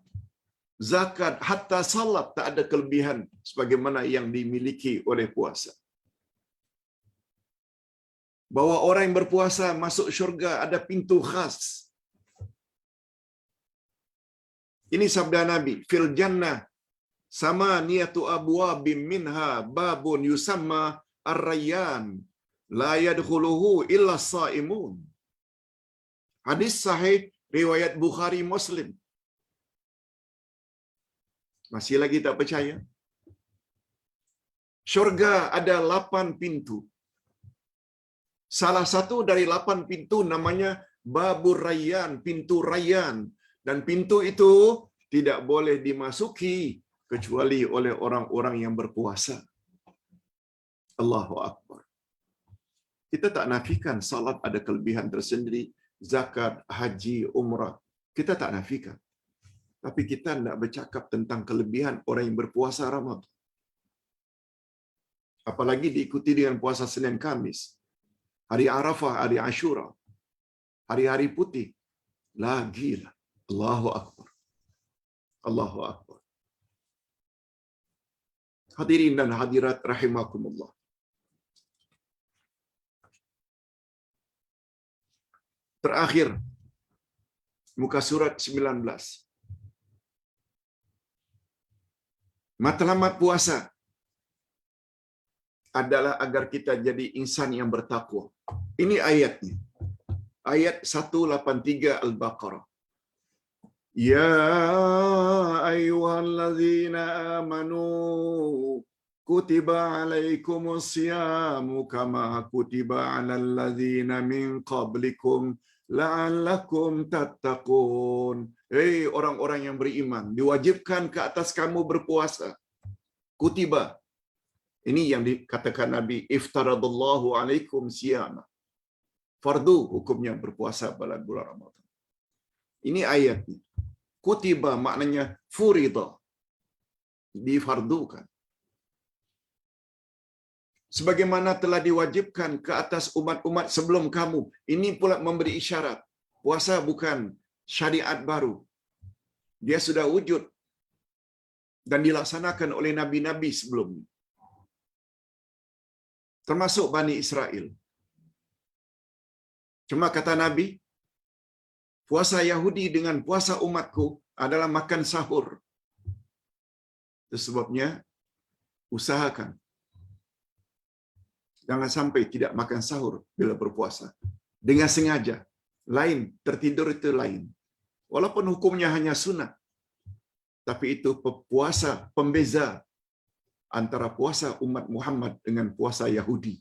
zakat, hatta salat tak ada kelebihan sebagaimana yang dimiliki oleh puasa. Bahwa orang yang berpuasa masuk syurga ada pintu khas. Ini sabda Nabi, fil jannah sama niyatu abwabim minha babun yusamma ar-rayyan la yadkhuluhu illa as-saimun. Hadis sahih riwayat Bukhari Muslim. Masih lagi tak percaya? Syurga ada 8 pintu. Salah satu dari 8 pintu namanya Babur Rayyan, pintu Rayyan. Dan pintu itu tidak boleh dimasuki kecuali oleh orang-orang yang berpuasa. Allahu Akbar. Kita tak nafikan salat ada kelebihan tersendiri, zakat, haji, umrah. Kita tak nafikan. Tapi kita tidak bercakap tentang kelebihan orang yang berpuasa Ramadan. Apalagi diikuti dengan puasa Senin Kamis, hari Arafah, hari Ashura, hari-hari putih. Lagilah. Allahu Akbar. Allahu Akbar. Hadirin dan hadirat rahimakumullah. Terakhir, muka surat 19. Matlamat puasa adalah agar kita jadi insan yang bertakwa. Ini ayatnya. Ayat 183 Al-Baqarah. Ya ayyuhallazina amanu kutiba alaikumus siyamu kama kutiba alal ladzina min qablikum la'allakum tattaqun. Hei orang-orang yang beriman, diwajibkan ke atas kamu berpuasa. Kutiba. Ini yang dikatakan Nabi, iftaradallahu alaikum siyama. Fardu hukumnya berpuasa pada bulan Ramadan. Ini ayatnya. Kutiba maknanya furida. Difardukan. Sebagaimana telah diwajibkan ke atas umat-umat sebelum kamu. Ini pula memberi isyarat. Puasa bukan syariat baru. Dia sudah wujud dan dilaksanakan oleh nabi-nabi sebelumnya. Termasuk Bani Israel. Cuma kata Nabi, puasa Yahudi dengan puasa umatku adalah makan sahur. Itu sebabnya usahakan. Jangan sampai tidak makan sahur bila berpuasa. Dengan sengaja. Lain, tertidur itu lain. Walaupun hukumnya hanya sunat. Tapi itu puasa pembeza antara puasa umat Muhammad dengan puasa Yahudi.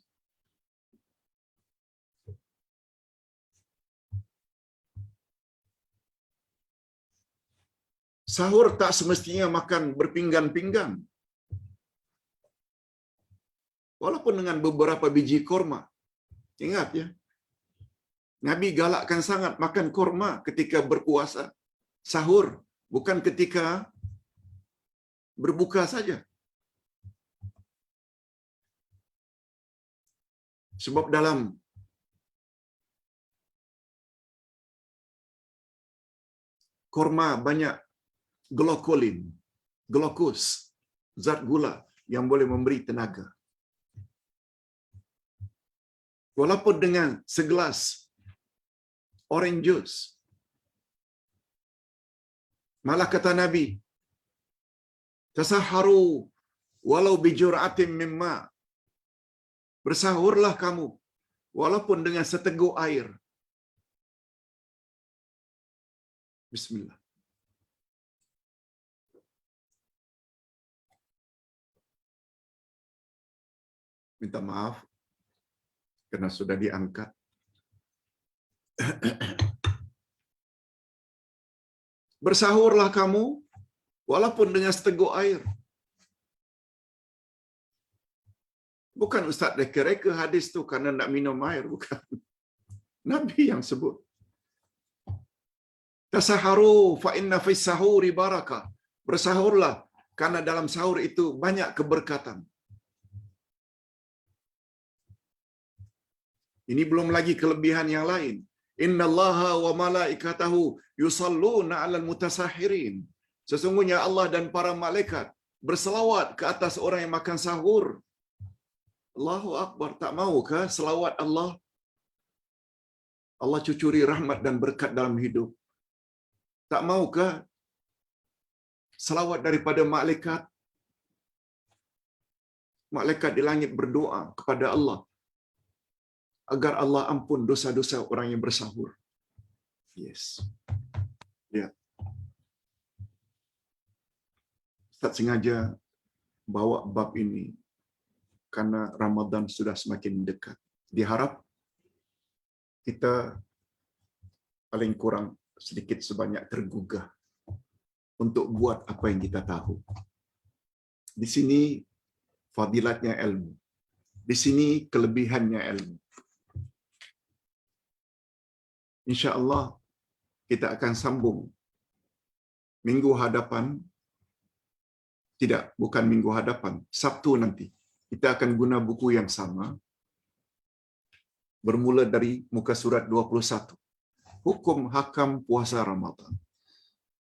Sahur tak semestinya makan berpinggan-pinggan. Walaupun dengan beberapa biji korma. Ingat ya. Nabi galakkan sangat makan korma ketika berpuasa. Sahur. Bukan ketika berbuka saja. Sebab dalam korma banyak glukolin, glukus, zat gula yang boleh memberi tenaga. Walaupun dengan segelas orange juice. Malah kata Nabi, tasaharu walau bijur'atin mimma. Bersahurlah kamu walaupun dengan seteguk air. Bismillah. Minta maaf karena sudah diangkat. Bersahurlah kamu walaupun dengan seteguk air. Bukan Ustaz reka-reka hadis tu karena nak minum air, bukan. Nabi yang sebut. Tasaharu fa inna fis sahuri barakah. Bersahurlah karena dalam sahur itu banyak keberkatan. Ini belum lagi kelebihan yang lain. Innallaha wa malaikatahu yusalluna 'alal mutasahirin. Sesungguhnya Allah dan para malaikat berselawat ke atas orang yang makan sahur. Allahu Akbar. Tak maukah selawat Allah? Allah cucuri rahmat dan berkat dalam hidup. Tak maukah selawat daripada malaikat? Malaikat di langit berdoa kepada Allah agar Allah ampun dosa-dosa orang yang bersahur. Yes. Ya. Ustaz sengaja bawa bab ini karena Ramadan sudah semakin dekat. Diharap kita paling kurang sedikit sebanyak tergugah untuk buat apa yang kita tahu. Di sini fadilatnya ilmu. Di sini kelebihannya ilmu. Insya-Allah kita akan sambung minggu hadapan. Tidak, bukan minggu hadapan, Sabtu nanti. Kita akan guna buku yang sama. Bermula dari muka surat 21. Hukum hakam puasa Ramadan.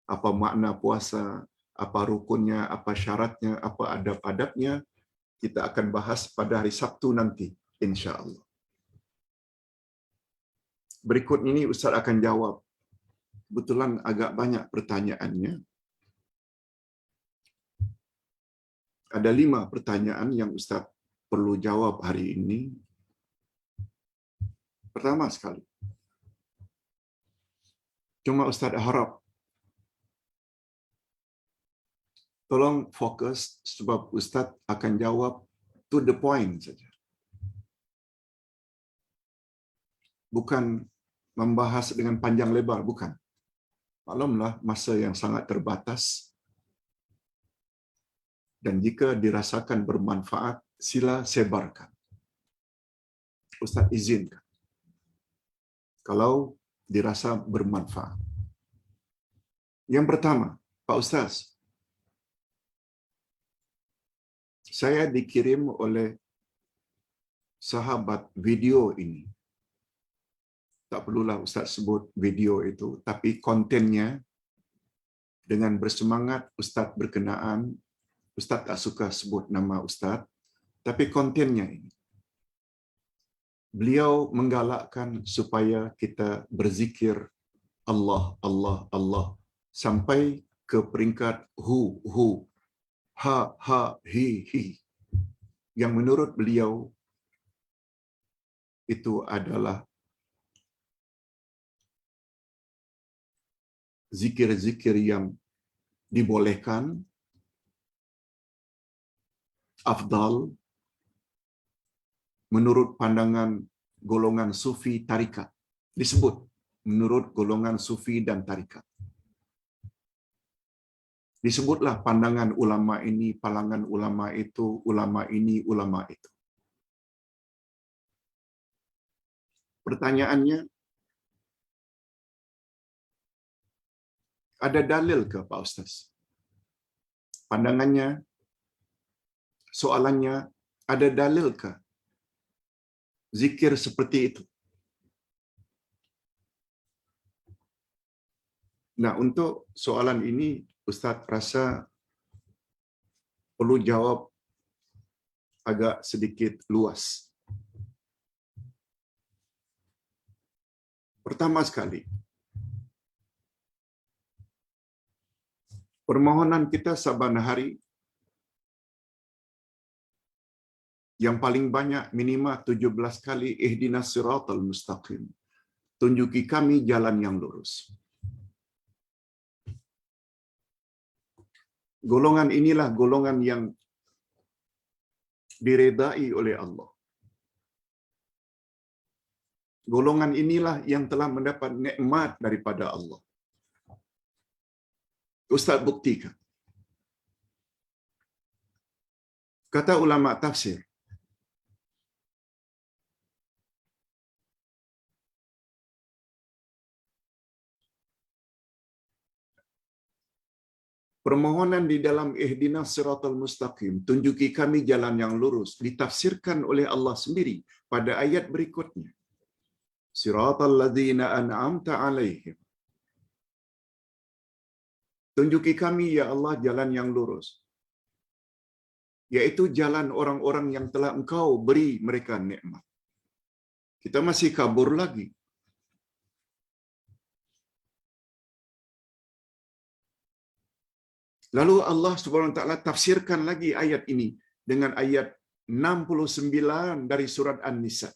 Apa makna puasa, apa rukunnya, apa syaratnya, apa adab-adabnya, kita akan bahas pada hari Sabtu nanti, insya-Allah. Berikut ini Ustaz akan jawab. Kebetulan agak banyak pertanyaannya. Ada 5 pertanyaan yang Ustaz perlu jawab hari ini. Pertama sekali, cuma Ustaz harap tolong fokus sebab Ustaz akan jawab to the point saja. Bukan membahas dengan panjang lebar, bukan. Maklumlah masa yang sangat terbatas. Dan jika dirasakan bermanfaat, sila sebarkan. Ustaz izinkan. Kalau dirasa bermanfaat. Yang pertama, Pak Ustaz, saya dikirim oleh sahabat video ini. Tak perlulah Ustaz sebut video itu, tapi kontennya dengan bersemangat Ustaz berkenaan. Ustaz tak suka sebut nama Ustaz, tapi kontennya ini. Beliau menggalakkan supaya kita berzikir Allah, Allah, Allah sampai ke peringkat hu, ha, ha, hi. Yang menurut beliau itu adalah zikir-zikir yang dibolehkan, afdal, menurut pandangan golongan sufi tarikat. Disebut menurut golongan sufi dan tarikat. Disebutlah pandangan ulama ini, pandangan ulama itu, ulama ini, ulama itu. Pertanyaannya, ada dalil ke Pak Ustaz? Pandangannya, soalannya, ada dalil ke zikir seperti itu? Nah, untuk soalan ini, Ustaz rasa perlu jawab agak sedikit luas. Pertama sekali, permohonan kita saban hari yang paling banyak minimal 17 kali ihdinas siratal mustaqim. Tunjuki kami jalan yang lurus. Golongan inilah golongan yang diredai oleh Allah. Golongan inilah yang telah mendapat nikmat daripada Allah. Ustaz buktikan. Kata ulama tafsir, permohonan di dalam ihdinas siratal mustaqim, tunjuki kami jalan yang lurus, ditafsirkan oleh Allah sendiri pada ayat berikutnya. Siratal ladzina an'amta 'alaihim. Tunjuki kami ya Allah jalan yang lurus, yaitu jalan orang-orang yang telah Engkau beri mereka nikmat. Kita masih kabur lagi. Lalu Allah Subhanahu wa taala tafsirkan lagi ayat ini dengan ayat 69 dari surat An-Nisa.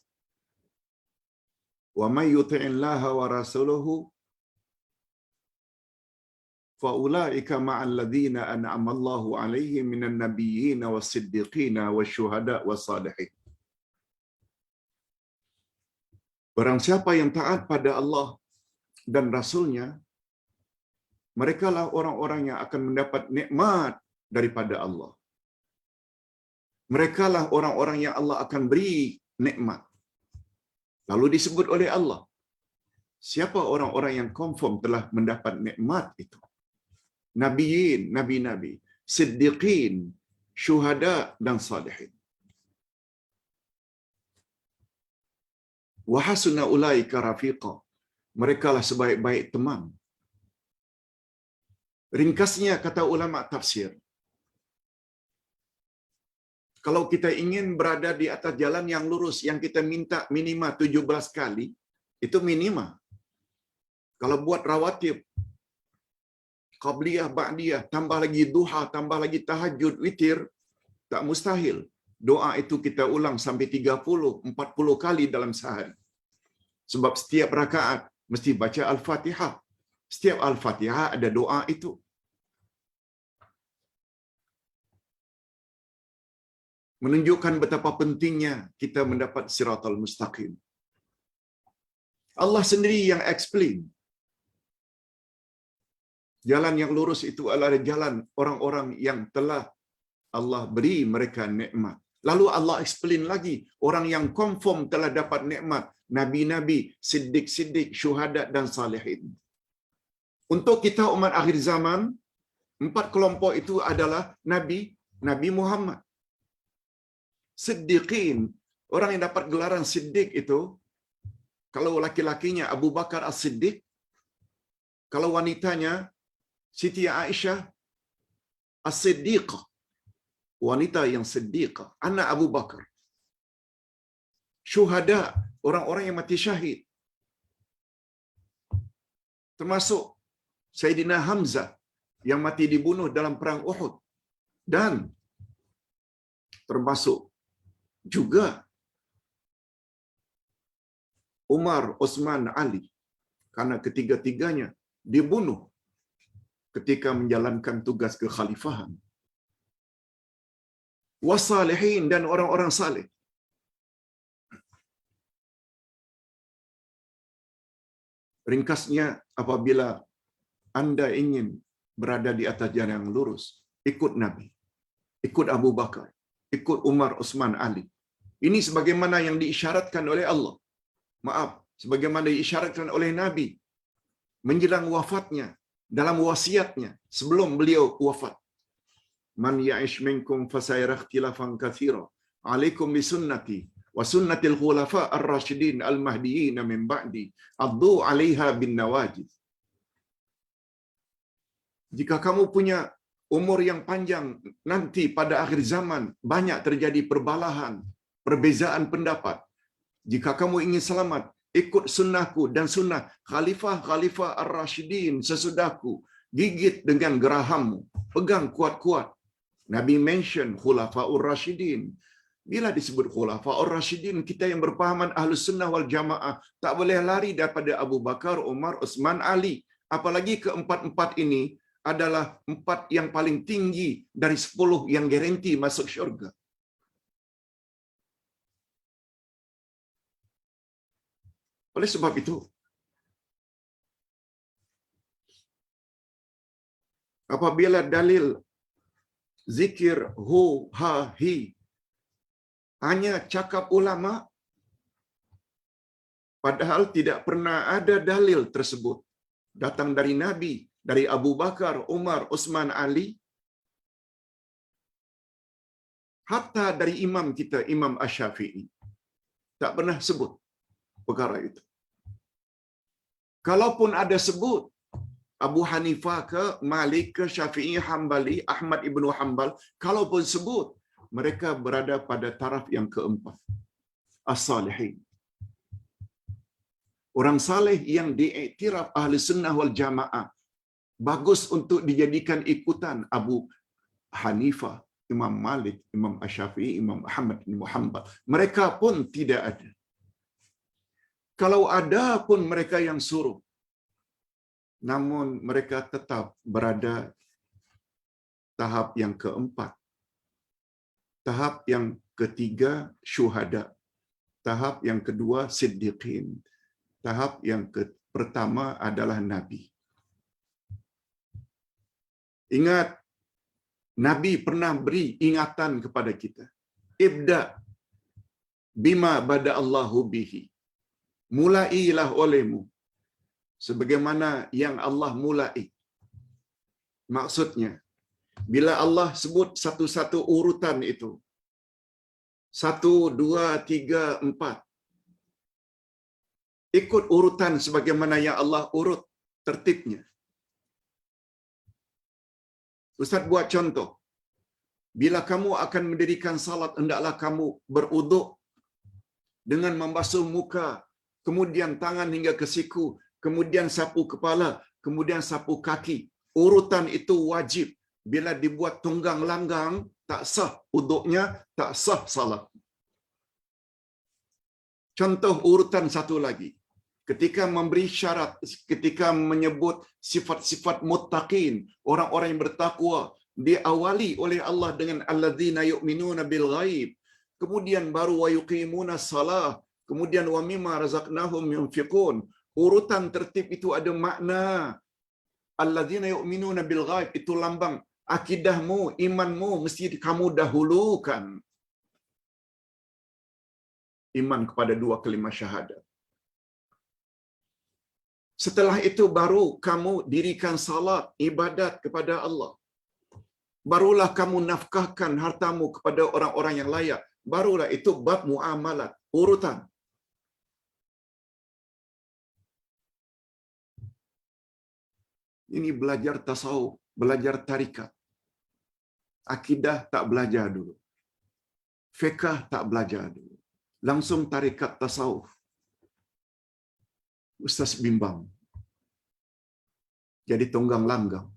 wa may yuti'illaha wa rasuluhu fa ulaika ma'al ladzina an'ama Allahu 'alaihim minan nabiyyin was-siddiqin wasyuhada was-salihin. Barang siapa yang taat pada Allah dan Rasulnya, merekalah orang-orang yang akan mendapat nikmat daripada Allah. Merekalah orang-orang yang Allah akan beri nikmat. Lalu disebut oleh Allah, siapa orang-orang yang confirm telah mendapat nikmat itu? Nabiyin, nabi-nabi, siddiqin, syuhada dan salihin. Wa hasuna ulaika rafiqa. Merekalah sebaik-baik teman. Ringkasnya kata ulama tafsir, kalau kita ingin berada di atas jalan yang lurus yang kita minta minima 17 kali, itu minima. Kalau buat rawatib, qabliyah, ba'diyah, tambah lagi duha, tambah lagi tahajud, witir, tak mustahil. Doa itu kita ulang sampai 30, 40 kali dalam sehari. Sebab setiap rakaat mesti baca Al-Fatihah. Setiap Al-Fatihah ada doa itu. Menunjukkan betapa pentingnya kita mendapat siratal mustaqim. Allah sendiri yang explain. Jalan yang lurus itu adalah jalan orang-orang yang telah Allah beri mereka nikmat. Lalu Allah explain lagi, orang yang confirm telah dapat nikmat, nabi-nabi, siddiq-siddiq, syuhada dan salihin. Untuk kita umat akhir zaman, 4 kelompok itu adalah Nabi Muhammad. Siddiqin, orang yang dapat gelaran siddiq itu, kalau laki-lakinya Abu Bakar As-Siddiq, kalau wanitanya Siti Aisyah As-Siddiqah, wanita yang siddiqah, anak Abu Bakar. Syuhada, orang-orang yang mati syahid. Termasuk Sayyidina Hamzah yang mati dibunuh dalam perang Uhud. Dan termasuk juga Umar, Utsman, Ali. Karena ketiga-tiganya dibunuh ketika menjalankan tugas kekhalifahan. Wasalihin, dan orang-orang saleh. Ringkasnya, apabila anda ingin berada di atas jalan yang lurus, ikut Nabi, ikut Abu Bakar, ikut Umar, Utsman, Ali. Ini sebagaimana yang diisyaratkan oleh Allah. Maaf, sebagaimana diisyaratkan oleh Nabi menjelang wafatnya, dalam wasiatnya sebelum beliau wafat. Man ya'ish minkum fasayara ikhtilafan katsira. Alaikum bisunnati wa sunnatil khulafa ar-rasyidin al-mahdiyyin min ba'di. Addu 'alaiha bin nawajid. Jika kamu punya umur yang panjang, nanti pada akhir zaman banyak terjadi perbalahan, perbezaan pendapat. Jika kamu ingin selamat, ikut sunnahku dan sunnah khalifah-khalifah ar-rasyidin sesudahku. Gigit dengan gerahammu, pegang kuat-kuat. Nabi mention khulafaur rasyidin. Bila disebut khulafaur rasyidin, kita yang berpahaman Ahlus Sunnah wal Jamaah tak boleh lari daripada Abu Bakar, Umar, Utsman, Ali. Apalagi keempat-empat ini adalah 4 yang paling tinggi dari 10 yang garanti masuk syurga. Oleh sebab itu, apabila dalil zikir hu, ha, hi hanya cakap ulama, padahal tidak pernah ada dalil tersebut datang dari Nabi, dari Abu Bakar, Umar, Utsman, Ali, hatta dari imam kita, Imam Asy-Syafi'i, tak pernah sebut perkara itu. Kalaupun ada sebut, Abu Hanifah ke, Malik ke, Syafi'i, Hambali, Ahmad ibnu Hanbal, kalaupun sebut, mereka berada pada taraf yang keempat. As-salihin. Orang saleh yang diiktiraf Ahli Sunnah wal Jamaah, bagus untuk dijadikan ikutan Abu Hanifah, Imam Malik, Imam Asy-Syafi'i, Imam Ahmad ibnu Hanbal. Mereka pun tidak ada. Kalau ada pun mereka yang suruh, namun mereka tetap berada tahap yang keempat. Tahap yang ketiga syuhada. Tahap yang kedua siddiqin. Tahap yang pertama adalah nabi. Ingat, Nabi pernah beri ingatan kepada kita. Ibda bima bada Allahu bihi. Mulailah olehmu sebagaimana yang Allah mulai. Maksudnya, bila Allah sebut satu-satu urutan itu, 1, 2, 3, 4, ikut urutan sebagaimana yang Allah urut tertibnya. Ustaz buat contoh. Bila kamu akan mendirikan salat, hendaklah kamu beruduk dengan membasuh muka, kemudian tangan hingga ke siku, kemudian sapu kepala, kemudian sapu kaki. Urutan itu wajib. Bila dibuat tunggang langgang, tak sah uduknya, tak sah salat. Contoh urutan satu lagi. Ketika memberi syarat, ketika menyebut sifat-sifat muttaqin, orang-orang yang bertakwa, diawali oleh Allah dengan alladzina yu'minuna bil ghaib. Kemudian baru wa yuqimuna shalah, kemudian wa mimma razaqnahum yunfiqun. Urutan tertib itu ada makna. Alladzina yu'minuna bil ghaib itu lambang akidahmu, imanmu mesti kamu dahulukan. Iman kepada 2 kalimah syahadat. Setelah itu baru kamu dirikan salat, ibadat kepada Allah. Barulah kamu nafkahkan hartamu kepada orang-orang yang layak. Barulah itu bab muamalat, urutan. Ini belajar tasawuf, belajar tarikat. Akidah tak belajar dulu. Fiqh tak belajar dulu. Langsung tarikat tasawuf. Ustaz bimbang. Jadi tunggang langgang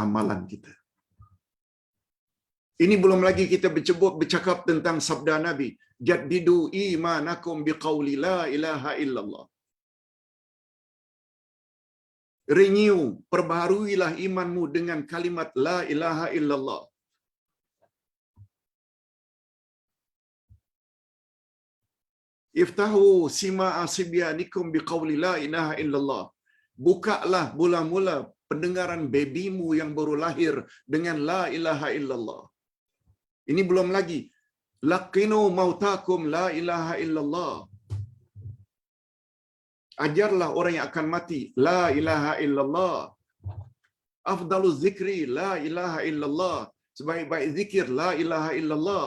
amalan kita. Ini belum lagi kita bercakap tentang sabda Nabi, jaddidu imanakum biqauli la ilaha illallah. Renew, perbaharuilah imanmu dengan kalimat la ilaha illallah. Iftahu sima'a sibyanikum biqauli la ilaha illallah. Bukalah mula-mula pendengaran babymu yang baru lahir dengan la ilaha illallah. Ini belum lagi. Laqinu mautakum la ilaha illallah. Ajarlah orang yang akan mati la ilaha illallah. Afdaluz zikri la ilaha illallah. Sebaik-baik zikir la ilaha illallah.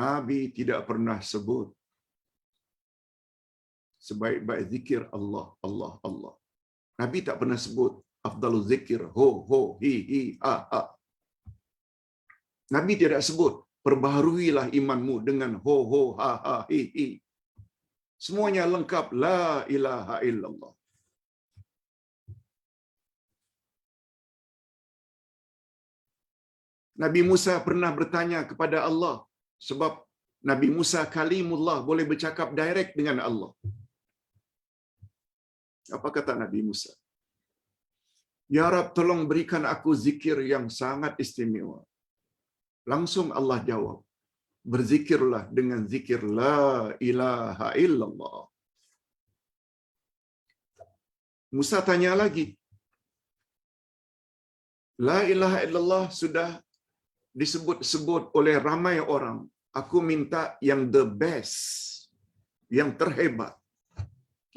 Nabi tidak pernah sebut sebaik-baik zikir Allah, Allah, Allah. Nabi tak pernah sebut afdalul zikir ho ho hi hi ha ha. Nabi tidak sebut perbaharuilah imanmu dengan ho ho ha ha hi hi. Semuanya lengkap la ilaha illallah. Nabi Musa pernah bertanya kepada Allah sebab Nabi Musa kalimullah, boleh bercakap direct dengan Allah. Apa kata Nabi Musa? Ya Rab, tolong berikan aku zikir yang sangat istimewa. Langsung Allah jawab, berzikirlah dengan zikir la ilaha illallah. Musa tanya lagi, la ilaha illallah sudah disebut-sebut oleh ramai orang. Aku minta yang the best, yang terhebat.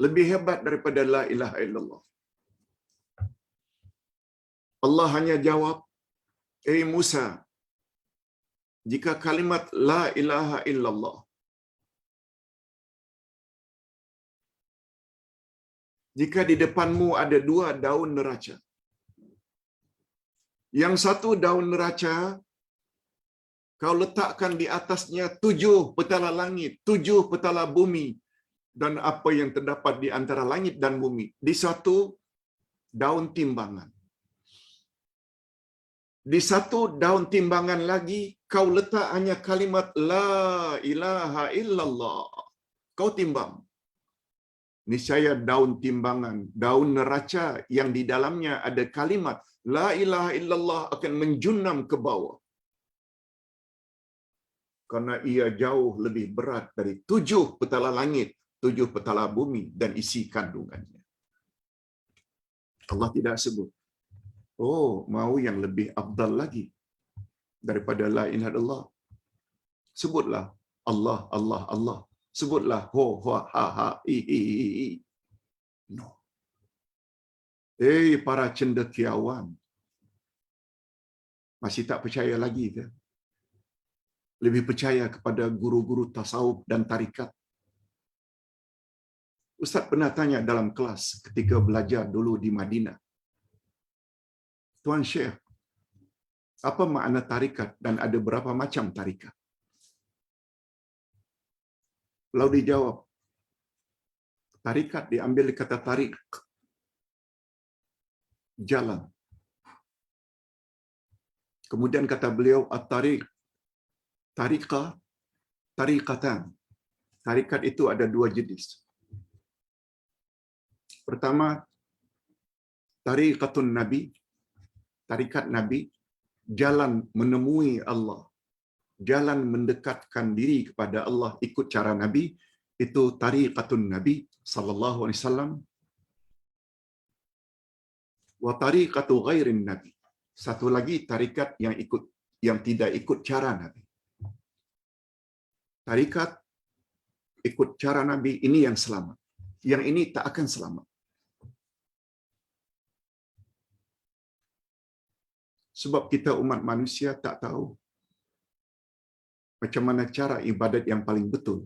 Lebih hebat daripada la ilaha illallah. Allah hanya jawab, Musa, jika kalimat la ilaha illallah jika di depanmu ada 2 daun neraca, yang satu daun neraca kau letakkan di atasnya 7 petala langit, 7 petala bumi, dan apa yang terdapat di antara langit dan bumi, di satu daun timbangan. Di satu daun timbangan lagi, kau letak hanya kalimat la ilaha illallah. Kau timbang. niscaya daun timbangan, daun neraca yang di dalamnya ada kalimat la ilaha illallah akan menjunam ke bawah. Karena ia jauh lebih berat dari 7 petala langit, 7 petala bumi dan isi kandungannya. Allah tidak sebut, oh, mau yang lebih afdal lagi daripada la ilaha illallah. Sebutlah Allah, Allah, Allah. Sebutlah ho, ha, ha, ha, i. No. Para cendekiawan, masih tak percaya lagi ke? Lebih percaya kepada guru-guru tasawuf dan tarikat. Ustaz pernah tanya dalam kelas ketika belajar dulu di Madinah, Tuan Syekh, apa makna tarikat dan ada berapa macam tarikat? Lalu dijawab, tarikat diambil kata tarik, jalan. Kemudian kata beliau, at-tariq, tariqah, tariqatan. Tarikat itu ada 2 jenis. Pertama, tariqatun Nabi, tarikat Nabi, jalan menemui Allah, jalan mendekatkan diri kepada Allah ikut cara Nabi, itu tariqatun Nabi sallallahu alaihi wasallam. Wa tariqatu ghairin Nabi. Satu lagi tarikat yang tidak ikut cara Nabi. Tarikat ikut cara Nabi ini yang selamat. Yang ini tak akan selamat. Sebab kita umat manusia tak tahu macam mana cara ibadat yang paling betul.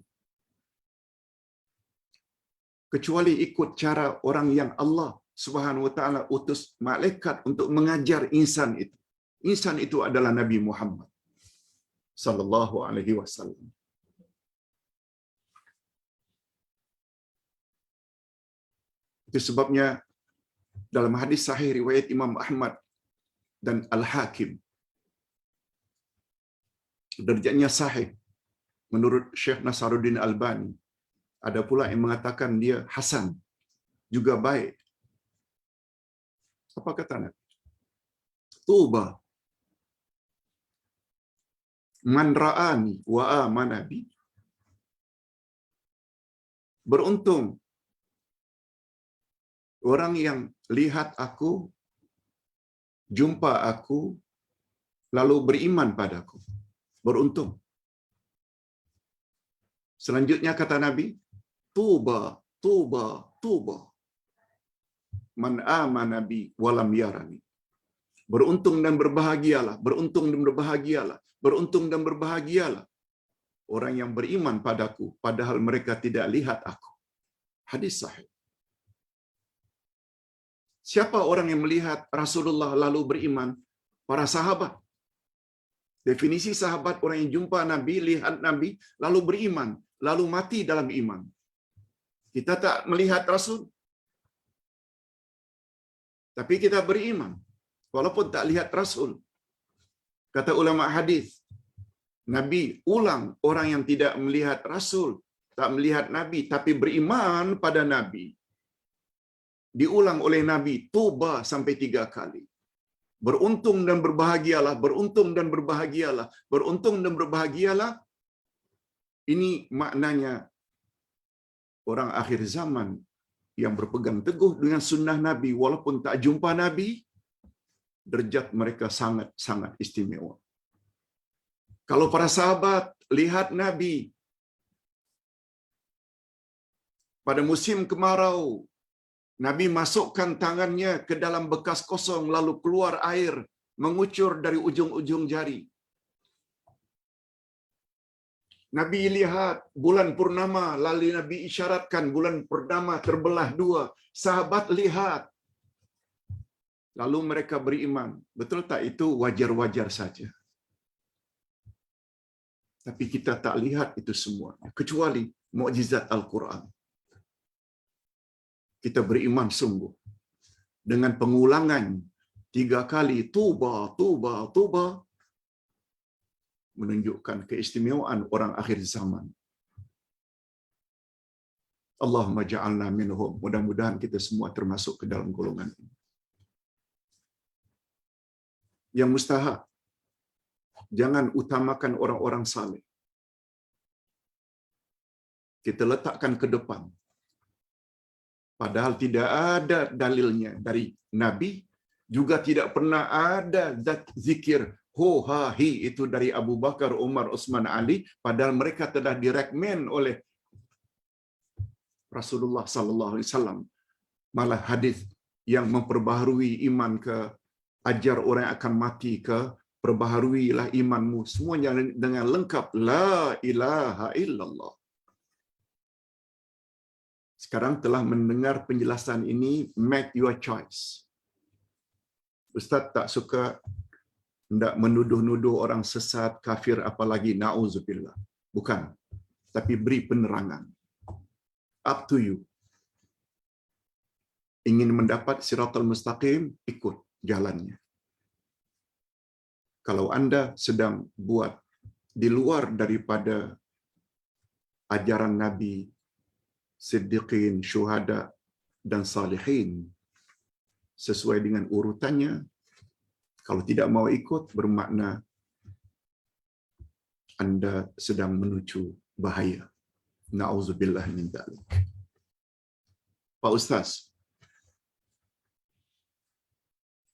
Kecuali ikut cara orang yang Allah Subhanahu wa taala utus malaikat untuk mengajar insan itu. Insan itu adalah Nabi Muhammad sallallahu alaihi wasallam. Itu sebabnya dalam hadis sahih riwayat Imam Ahmad dan Al-Hakim, derajatnya sahih menurut Syekh Nasaruddin Albani. Ada pula yang mengatakan dia hasan, juga baik. Apa kata Nabi? Tuba man ra'ani wa amana bi. Beruntung orang yang lihat aku, jumpa aku, lalu beriman padaku. Beruntung. Selanjutnya kata Nabi, tuba, tuba, tuba. Man amana bi walam yarani. Beruntung dan berbahagialah, beruntung dan berbahagialah, beruntung dan berbahagialah orang yang beriman padaku padahal mereka tidak lihat aku. Hadis sahih. Siapa orang yang melihat Rasulullah lalu beriman? Para sahabat. Definisi sahabat orang yang jumpa Nabi, lihat Nabi, lalu beriman, lalu mati dalam iman. Kita tak melihat Rasul, tapi kita beriman, walaupun tak lihat Rasul. Kata ulama hadis, Nabi ulang orang yang tidak melihat Rasul, tak melihat Nabi, tapi beriman pada Nabi. Diulang oleh Nabi, tuba sampai 3 kali. Beruntung dan berbahagialah, beruntung dan berbahagialah, beruntung dan berbahagialah. Ini maknanya orang akhir zaman yang berpegang teguh dengan sunnah Nabi walaupun tak jumpa Nabi, derajat mereka sangat-sangat istimewa. Kalau para sahabat lihat Nabi pada musim kemarau, Nabi masukkan tangannya ke dalam bekas kosong lalu keluar air mengucur dari ujung-ujung jari. Nabi lihat bulan purnama lalu Nabi isyaratkan bulan purnama terbelah 2. Sahabat lihat. Lalu mereka beriman. Betul tak itu wajar-wajar saja. Tapi kita tak lihat itu semua. Kecuali mukjizat Al-Quran. Kita beriman sungguh. Dengan pengulangan 3 kali tuba, tuba, tuba. Menunjukkan keistimewaan orang akhir zaman. Allahumma ja'alna minhum. Mudah-mudahan kita semua termasuk ke dalam golongan ini. Yang mustahak, jangan utamakan orang-orang saleh. Kita letakkan ke depan. Padahal tidak ada dalilnya dari Nabi, juga tidak pernah ada zikir ho ha hi itu dari Abu Bakar, Umar, Utsman, Ali, padahal mereka telah direkmen oleh Rasulullah sallallahu alaihi wasallam. Malah hadis yang memperbaharui iman ke, ajar orang yang akan mati ke, perbaharuilah imanmu, semuanya dengan lengkap la ilaha illallah. Sekarang telah mendengar penjelasan ini, make your choice. Ustaz tak suka hendak menuduh-nuduh orang sesat, kafir, apalagi na'udzubillah. Bukan. Tapi beri penerangan. Up to you. Ingin mendapat siratal mustaqim, ikut jalannya. Kalau anda sedang buat di luar daripada ajaran Nabi, siddiqin, syuhada, dan salihin, sesuai dengan urutannya, kalau tidak mau ikut, bermakna anda sedang menuju bahaya. Na'udzubillah min dzalik. Pak Ustaz,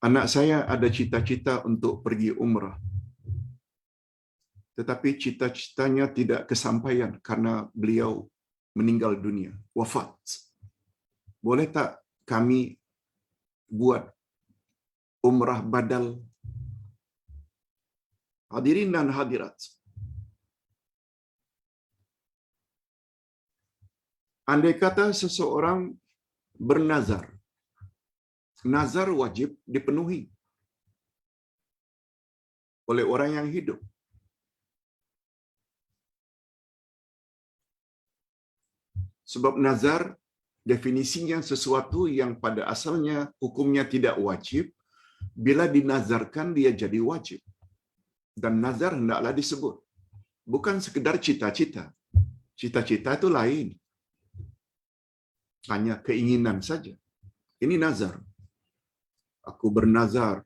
anak saya ada cita-cita untuk pergi umrah. Tetapi cita-citanya tidak kesampaian karena beliau meninggal dunia, wafat. Boleh tak kami buat umrah badal? Hadirin dan hadirat, andai kata seseorang bernazar, nazar wajib dipenuhi oleh orang yang hidup. Sebab nazar definisinya sesuatu yang pada asalnya hukumnya tidak wajib, bila dinazarkan dia jadi wajib. Dan nazar hendaklah disebut. Bukan sekedar cita-cita. Cita-cita itu lain. Hanya keinginan saja. Ini nazar. Aku bernazar,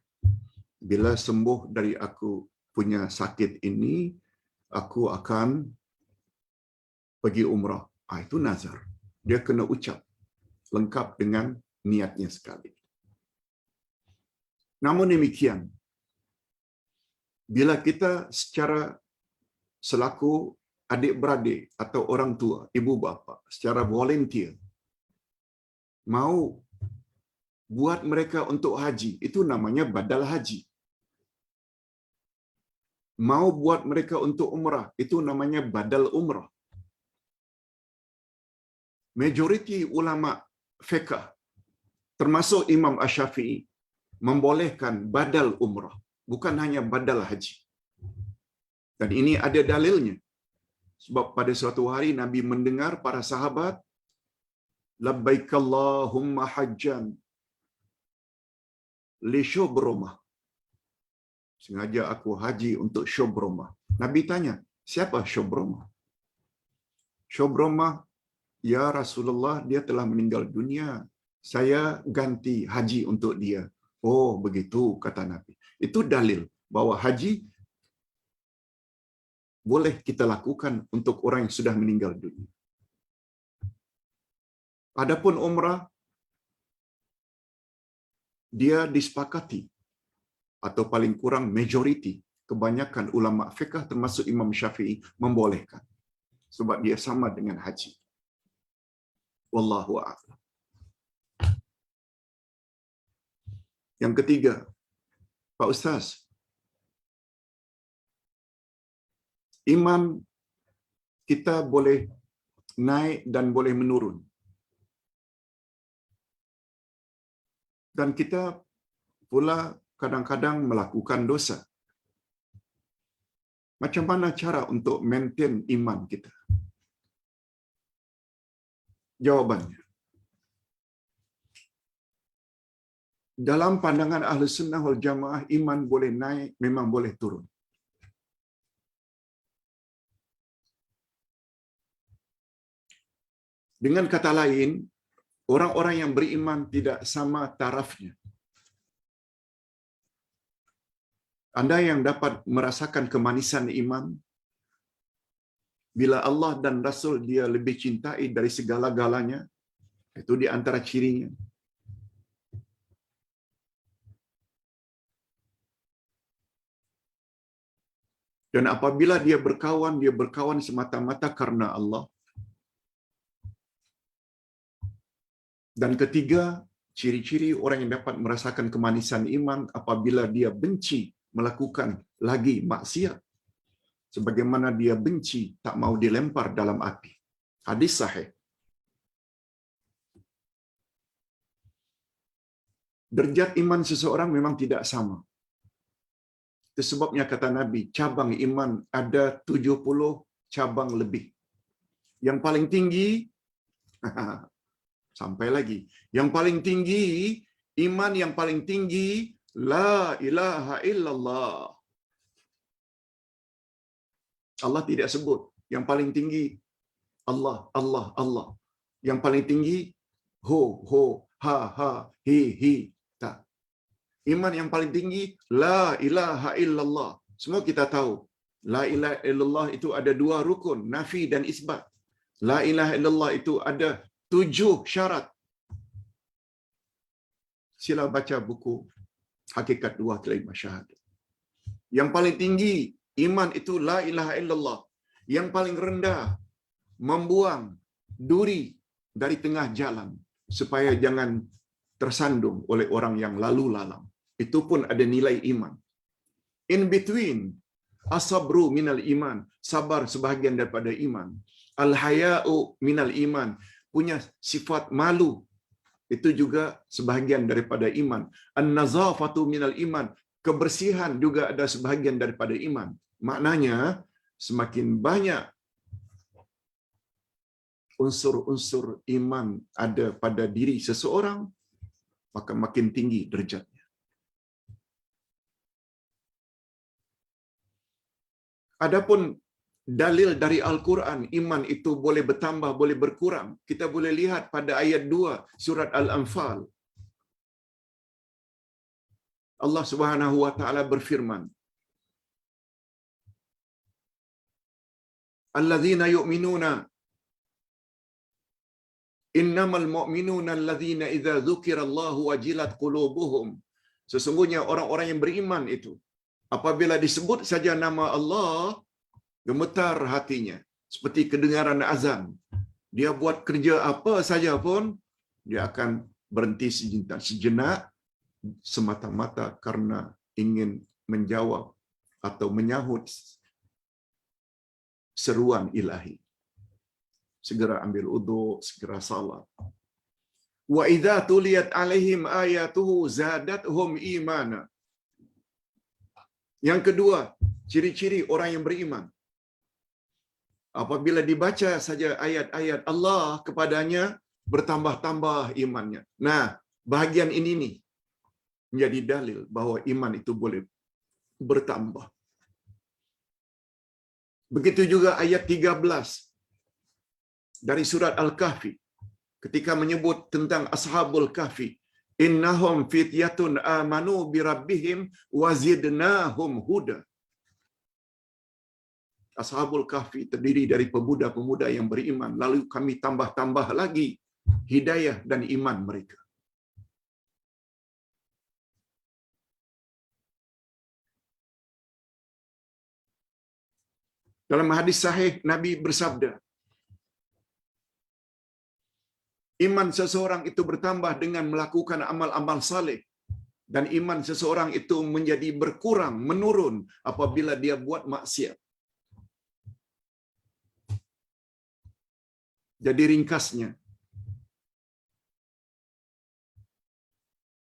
bila sembuh dari aku punya sakit ini, aku akan pergi umrah. Itu nazar. Dia kena ucap lengkap dengan niatnya sekali. Namun demikian, bila kita secara selaku adik-beradik atau orang tua, ibu bapa, secara volunteer, mau buat mereka untuk haji, itu namanya badal haji. Mau buat mereka untuk umrah, itu namanya badal umrah. Majoriti ulama fiqh, termasuk Imam Asy-Syafi'i, membolehkan badal umrah, bukan hanya badal haji. Dan ini ada dalilnya. Sebab pada suatu hari Nabi mendengar para sahabat, labbaik Allahumma hajjan li syubrumah. Sengaja aku haji untuk syubrumah. Nabi tanya, siapa syubrumah? Syubrumah, ya Rasulullah, dia telah meninggal dunia. Saya ganti haji untuk dia. Oh, begitu, kata Nabi. Itu dalil bahwa haji boleh kita lakukan untuk orang yang sudah meninggal dunia. Adapun umrah, dia disepakati, atau paling kurang majoriti, kebanyakan ulama fiqh termasuk Imam Syafi'i membolehkan. Sebab dia sama dengan haji. Wallahu a'lam. Yang ketiga, Pak Ustaz, iman kita boleh naik dan boleh menurun. Dan kita pula kadang-kadang melakukan dosa. Macam mana cara untuk maintain iman kita? Jawabannya, dalam pandangan Ahli Sunnah wal Jamaah, iman boleh naik, memang boleh turun. Dengan kata lain, orang-orang yang beriman tidak sama tarafnya. Anda yang dapat merasakan kemanisan iman, bila Allah dan Rasul dia lebih cintai dari segala-galanya, itu di antara cirinya. Dan apabila dia berkawan semata-mata karena Allah. Dan ketiga, ciri-ciri orang yang dapat merasakan kemanisan iman apabila dia benci melakukan lagi maksiat, sebagaimana dia benci tak mau dilempar dalam api. Hadis sahih. Derajat iman seseorang memang tidak sama. Itu sebabnya kata Nabi, cabang iman ada 70 cabang lebih. Yang paling tinggi, sampai lagi, yang paling tinggi, iman yang paling tinggi, la ilaha illallah. Allah tidak sebut. Yang paling tinggi, Allah, Allah, Allah. Yang paling tinggi, ho, ho, ha, ha, hi, hi. Tak. Iman yang paling tinggi, la ilaha illallah. Semua kita tahu, la ilaha illallah itu ada 2 rukun, nafi dan isbat. La ilaha illallah itu ada 7 syarat. Sila baca buku Hakikat 2 Kalimah Syahadat. Yang paling tinggi, iman itu la ilaha illallah. Yang paling rendah, membuang duri dari tengah jalan supaya jangan tersandung oleh orang yang lalu lalang. Itu pun ada nilai iman. In between, asabru minal iman, sabar sebahagian daripada iman. Al-haya'u minal iman, punya sifat malu, itu juga sebahagian daripada iman. An-nazafatu minal iman, kebersihan juga ada sebahagian daripada iman. Maknanya, semakin banyak unsur-unsur iman ada pada diri seseorang, maka makin tinggi derajatnya. Adapun dalil dari Al-Quran, iman itu boleh bertambah, boleh berkurang. Kita boleh lihat pada ayat 2 surat Al-Anfal. Allah Subhanahu wa taala berfirman, Alladzina yu'minuna innamal mu'minuna alladzina idza dzukirallahu wajilat qulubuhum. Sesungguhnya orang-orang yang beriman itu apabila disebut saja nama Allah, gemetar hatinya, seperti kedengaran azan. Dia buat kerja apa saja pun, dia akan berhenti sejenak, semata-mata karena ingin menjawab atau menyahut seruan ilahi. Segera ambil wudu, segera salat. Wa idza tuliyat alaihim ayatuhu zadatuhum imana. Yang kedua, ciri-ciri orang yang beriman. Apabila dibaca saja ayat-ayat Allah kepadanya, bertambah-tambah imannya. Nah, bahagian ini nih menjadi dalil bahwa iman itu boleh bertambah. Begitu juga ayat 13 dari surat Al-Kahfi ketika menyebut tentang Ashabul Kahfi, innahum fityatun amanu birabbihim wazidnahum huda. Ashabul Kahfi terdiri dari pemuda-pemuda yang beriman, lalu kami tambah-tambah lagi hidayah dan iman mereka. Dalam hadis sahih, Nabi bersabda, iman seseorang itu bertambah dengan melakukan amal-amal saleh, dan iman seseorang itu menjadi berkurang, menurun apabila dia buat maksiat. Jadi ringkasnya,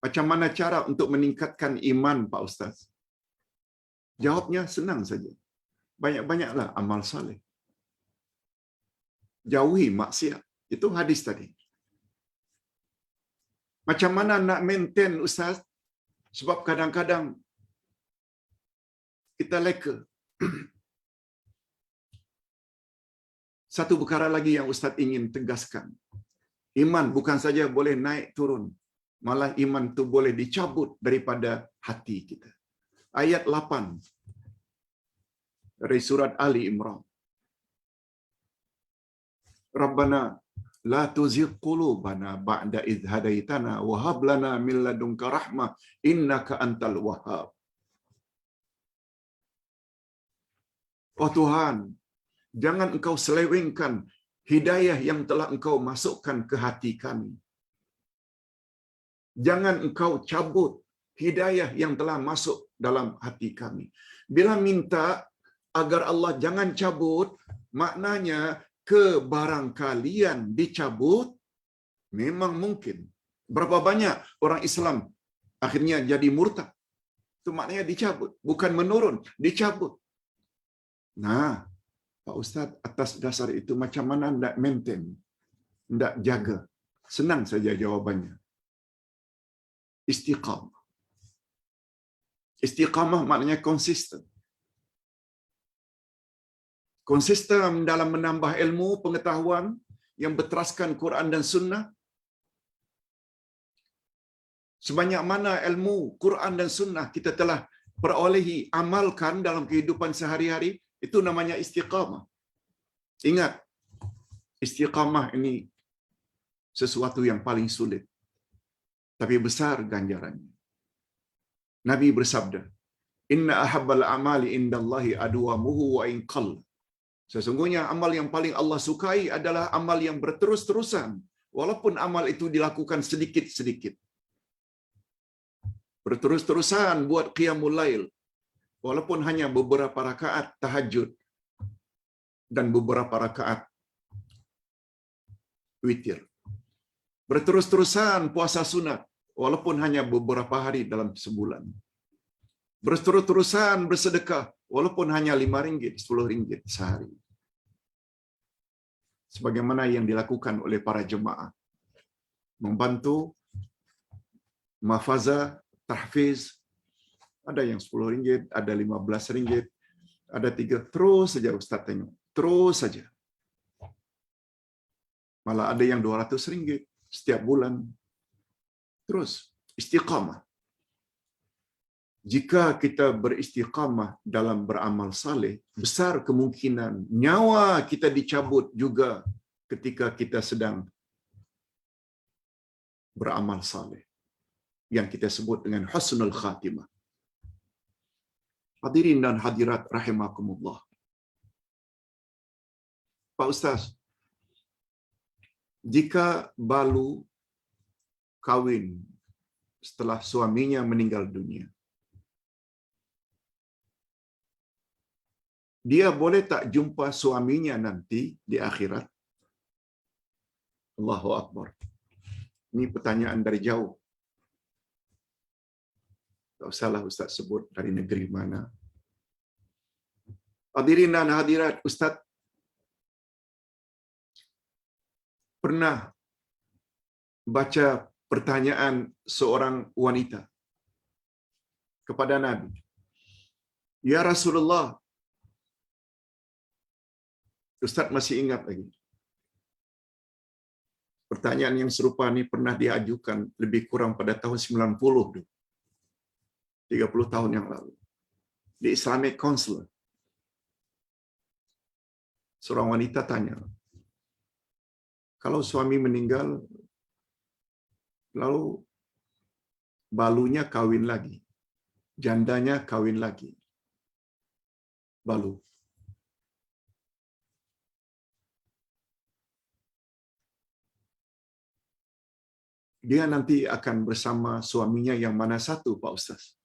macam mana cara untuk meningkatkan iman, Pak Ustaz? Jawabnya senang saja. Banyak-banyaklah amal saleh. Jauhi maksiat. Itu hadis tadi. Macam mana nak maintain, Ustaz? Sebab kadang-kadang kita leka. Satu perkara lagi yang Ustaz ingin tegaskan. Iman bukan saja boleh naik turun, malah iman itu boleh dicabut daripada hati kita. Ayat 8 dari surat Ali Imran. Rabbana la tuzigh qulubana ba'da idh hadaitana wa hab lana min ladunka rahmah innaka antal wahhab. Oh Tuhan, jangan Engkau selewengkan hidayah yang telah Engkau masukkan ke hati kami. Jangan Engkau cabut hidayah yang telah masuk dalam hati kami. Bila minta agar Allah jangan cabut, maknanya kebarangkalian dicabut memang mungkin. Berapa banyak orang Islam akhirnya jadi murtad? Itu maknanya dicabut, bukan menurun, dicabut. Nah, Pak Ustaz, atas dasar itu macam mana hendak maintain, hendak jaga? Senang saja jawabannya. Istiqamah. Istiqamah maknanya konsisten. Konsisten dalam menambah ilmu, pengetahuan yang berteraskan Quran dan Sunnah. Sebanyak mana ilmu Quran dan Sunnah kita telah perolehi, amalkan dalam kehidupan sehari-hari, itu namanya istiqamah. Ingat, istiqamah ini sesuatu yang paling sulit, tapi besar ganjarannya. Nabi bersabda, "Inna ahabbal amali indallahi adwamuhu wa in qall." Sesungguhnya amal yang paling Allah sukai adalah amal yang berterus-terusan, walaupun amal itu dilakukan sedikit-sedikit. Berterus-terusan buat qiyamul lail, walaupun hanya beberapa rakaat tahajud dan beberapa rakaat witir. Berterus-terusan puasa sunat, walaupun hanya beberapa hari dalam sebulan. Berterus-terusan bersedekah, walaupun hanya RM5, RM10 sehari. Sebagaimana yang dilakukan oleh para jemaah. Membantu mahfazah, tahfiz, ada yang RM10, ada RM15, ada 3, terus saja Ustaz tengok, terus saja. Malah ada yang RM200 setiap bulan. Terus, istiqamah. Jika kita beristiqamah dalam beramal saleh, besar kemungkinan nyawa kita dicabut juga ketika kita sedang beramal saleh, yang kita sebut dengan husnul khatimah. Hadirin dan hadirat rahimakumullah. Pak Ustaz, jika balu kawin setelah suaminya meninggal dunia, dia boleh tak jumpa suaminya nanti di akhirat? Allahu Akbar. Ini pertanyaan dari jauh. Tak usahlah Ustaz sebut dari negeri mana. Hadirin dan hadirat, Ustaz pernah baca pertanyaan seorang wanita kepada Nabi. Ya Rasulullah, Ustaz masih ingat lagi. Pertanyaan yang serupa ini pernah diajukan lebih kurang pada tahun 90, 30 tahun yang lalu. Di Islamic Council. Seorang wanita tanya, kalau suami meninggal, lalu balunya kawin lagi, jandanya kawin lagi. Balu. Dia nanti akan bersama suaminya yang mana satu, Pak Ustaz?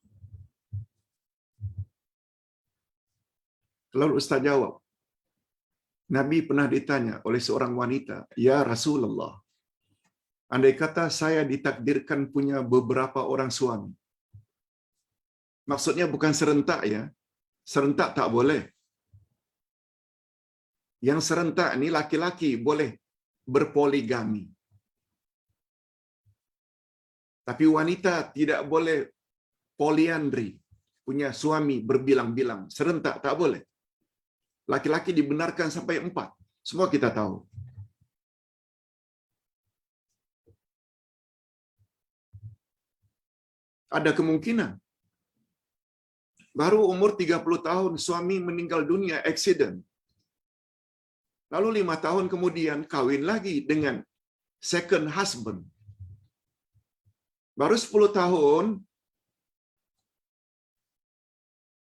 Lalu Ustaz jawab, Nabi pernah ditanya oleh seorang wanita, Ya Rasulullah, andai kata saya ditakdirkan punya beberapa orang suami. Maksudnya bukan serentak ya. Serentak tak boleh. Yang serentak ni laki-laki boleh berpoligami. Tapi wanita tidak boleh poliandri, punya suami berbilang-bilang. Serentak tak boleh. Laki-laki dibenarkan sampai 4. Semua kita tahu. Ada kemungkinan. Baru umur 30 tahun, suami meninggal dunia, accident. Lalu 5 tahun kemudian, kawin lagi dengan second husband. Baru 10 tahun,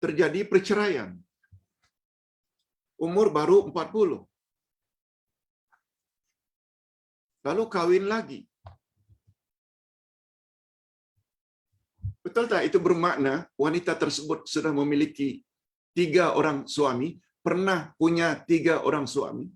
terjadi perceraian. Umur baru 40. Lalu kawin lagi. Betul tak itu bermakna wanita tersebut sudah memiliki 3 orang suami, pernah punya 3 orang suami?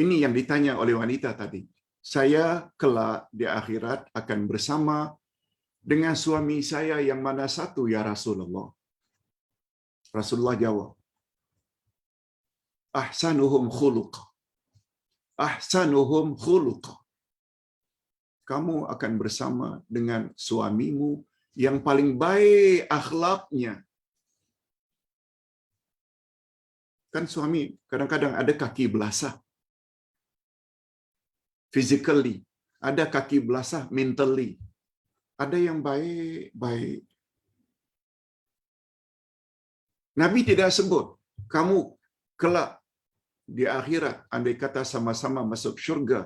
Ini yang ditanya oleh wanita tadi. Saya kelak di akhirat akan bersama dengan suami saya yang mana satu ya Rasulullah? Rasulullah jawab, ahsanuhum khuluqa. Ahsanuhum khuluqa. Kamu akan bersama dengan suamimu yang paling baik akhlaknya. Kan suami kadang-kadang ada kaki belasah. Physically. Ada kaki belasah mentally. Ada yang baik-baik. Nabi tidak sebut, kamu kelak di akhirat, andai kata sama-sama masuk syurga,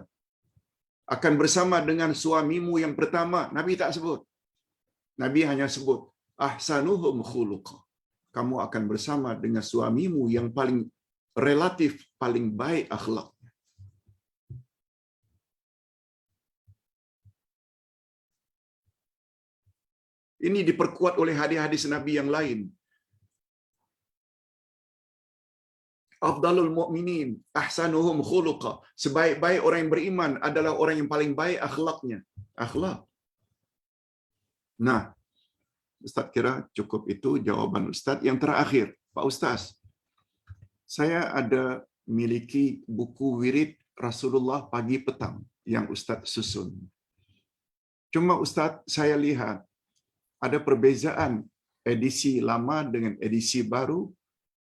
akan bersama dengan suamimu yang pertama. Nabi tak sebut. Nabi hanya sebut, ahsanuhum khuluqa. Kamu akan bersama dengan suamimu yang paling relatif, paling baik akhlak. Ini diperkuat oleh hadis-hadis Nabi yang lain. Afdalul mu'minin ahsanuhum khuluqa. Sebaik-baik orang yang beriman adalah orang yang paling baik akhlaknya. Akhlak. Nah, Ustaz kira cukup itu jawaban Ustaz. Yang terakhir, Pak Ustaz, saya ada miliki buku wirid Rasulullah pagi petang yang Ustaz susun. Cuma Ustaz, saya lihat ada perbezaan edisi lama dengan edisi baru,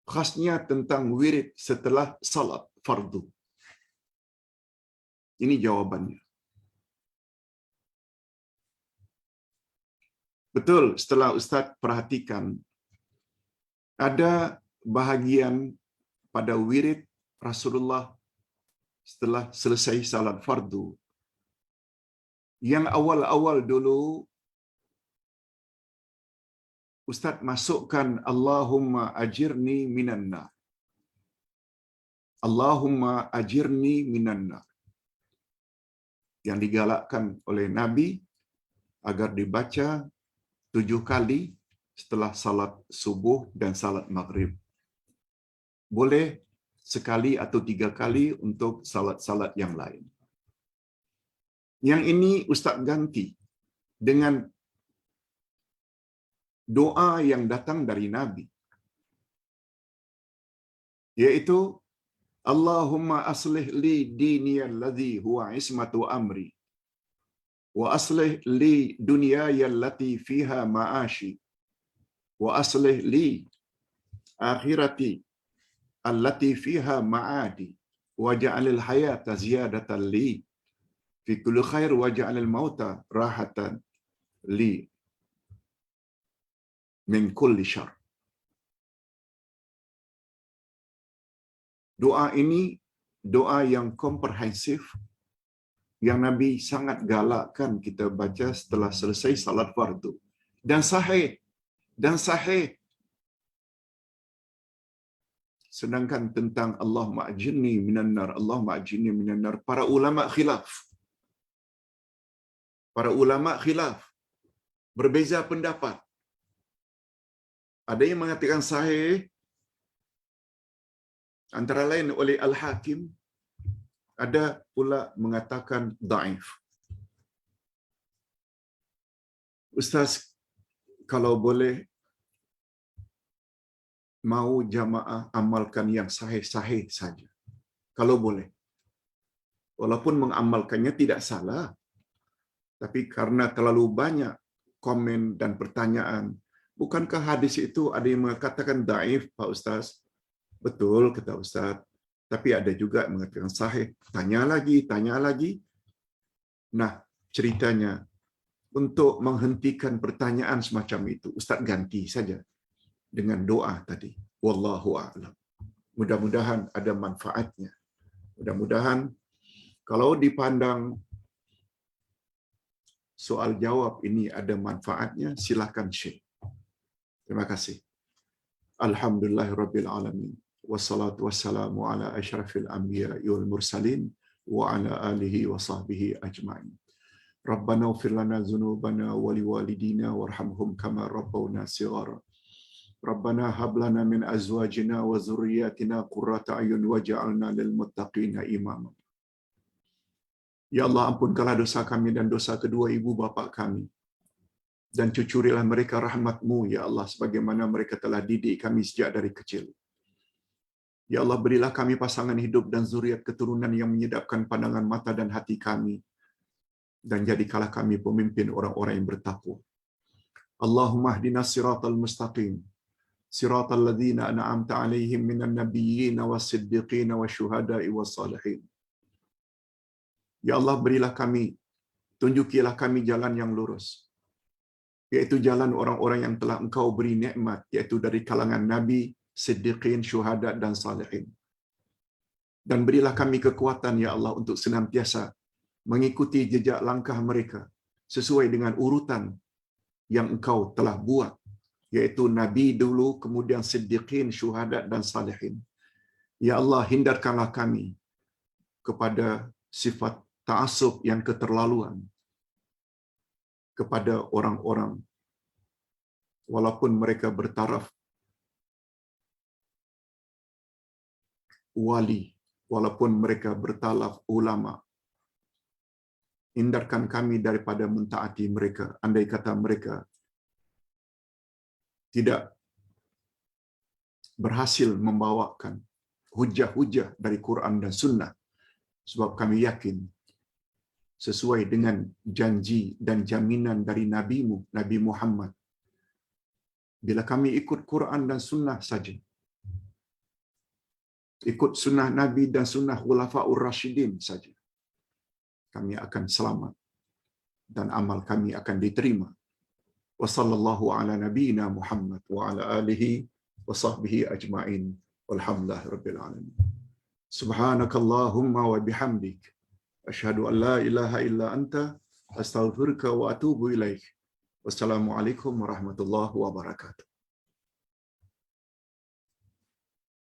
khasnya tentang wirid setelah salat fardu. Ini jawabannya. Betul, setelah Ustaz perhatikan, ada bahagian pada wirid Rasulullah setelah selesai salat fardu. Yang awal-awal dulu, Ustaz masukkan Allahumma ajirni minan nar. Allahumma ajirni minan nar. Yang digalakkan oleh Nabi agar dibaca 7 kali setelah salat subuh dan salat maghrib. Boleh sekali atau 3 kali untuk salat-salat yang lain. Yang ini Ustaz ganti dengan doa yang datang dari Nabi, yaitu Allahumma aslih li diniyal ladzi huwa ismatu amri wa aslih li dunyaya allati fiha ma'ashi wa aslih li akhirati allati fiha ma'adi waj'alil hayata ziyadatan li fi kulli khair waj'alil mauta rahatan li min kulli syarr. Doa ini doa yang komprehensif yang Nabi sangat galakkan kita baca setelah selesai salat fardu. Dan sahih. Sedangkan tentang Allahumma ajirni minan nar, Allahumma ajirni minan nar, para ulama khilaf. Para ulama khilaf. Berbeza pendapat. Ada yang mengatakan sahih, antara lain oleh Al-Hakim, ada pula mengatakan dhaif. Ustaz, kalau boleh, mau jamaah amalkan yang sahih-sahih saja. Kalau boleh. Walaupun mengamalkannya tidak salah, tapi karena terlalu banyak komen dan pertanyaan, bukankah hadis itu ada yang mengatakan dhaif, Pak Ustaz? Betul, kata Ustaz. Tapi ada juga yang mengatakan sahih. Tanya lagi. Nah, ceritanya untuk menghentikan pertanyaan semacam itu, Ustaz ganti saja dengan doa tadi. Wallahu a'lam. Mudah-mudahan ada manfaatnya. Mudah-mudahan kalau dipandang soal jawab ini ada manfaatnya, silakan share. Terima kasih. Alhamdulillahirabbil alamin. Wassalatu wassalamu ala asyrafil anbiya'i wal mursalin wa ala alihi wa sahbihi ajma'in. Rabbana ighfir lana dzunubana wa liwalidina warhamhum kama rabbawna shighara. Rabbana hab lana min azwajina wa dzurriyyatina qurrata a'yun waj'alna lil muttaqina imama. Ya Allah, ampunkanlah dosa kami dan dosa kedua ibu bapa kami. Dan cucurilah mereka rahmat-Mu, Ya Allah, sebagaimana mereka telah didik kami sejak dari kecil. Ya Allah, berilah kami pasangan hidup dan zuriat keturunan yang menyedapkan pandangan mata dan hati kami. Dan jadikanlah kami pemimpin orang-orang yang bertakwa. Allahumma hdinas siratal mustaqim. Siratal ladzina an'amta 'alaihim minan nabiyyin was-siddiqin wasyuhada'i was-salihin. Ya Allah, berilah kami, tunjukilah kami jalan yang lurus, yaitu jalan orang-orang yang telah Engkau beri nikmat, yaitu dari kalangan nabi, siddiqin, syuhada dan salihin. Dan berilah kami kekuatan, Ya Allah, untuk senantiasa mengikuti jejak langkah mereka sesuai dengan urutan yang Engkau telah buat, yaitu nabi dulu, kemudian siddiqin, syuhada dan salihin. Ya Allah, hindarkanlah kami kepada sifat ta'assub yang keterlaluan kepada orang-orang walaupun mereka bertaraf wali, walaupun mereka bertalaf ulama. Hindarkan kami daripada mentaati mereka andai kata mereka tidak berhasil membawakan hujah-hujah dari Quran dan Sunnah, sebab kami yakin sesuai dengan janji dan jaminan dari Nabi-Mu, Nabi Muhammad, bila kami ikut Quran dan Sunnah saja, ikut Sunnah Nabi dan Sunnah Khulafaur Rasyidin saja, kami akan selamat dan amal kami akan diterima. Wa sallallahu ala nabiyyina Muhammad wa ala alihi wa sahbihi ajma'in. Walhamdulillahirabbil alamin. Subhanakallahumma wa bihamdik, asyhadu an la ilaha illa anta, astaghfiruka wa atubu ilaik. Wassalamualaikum warahmatullahi wabarakatuh.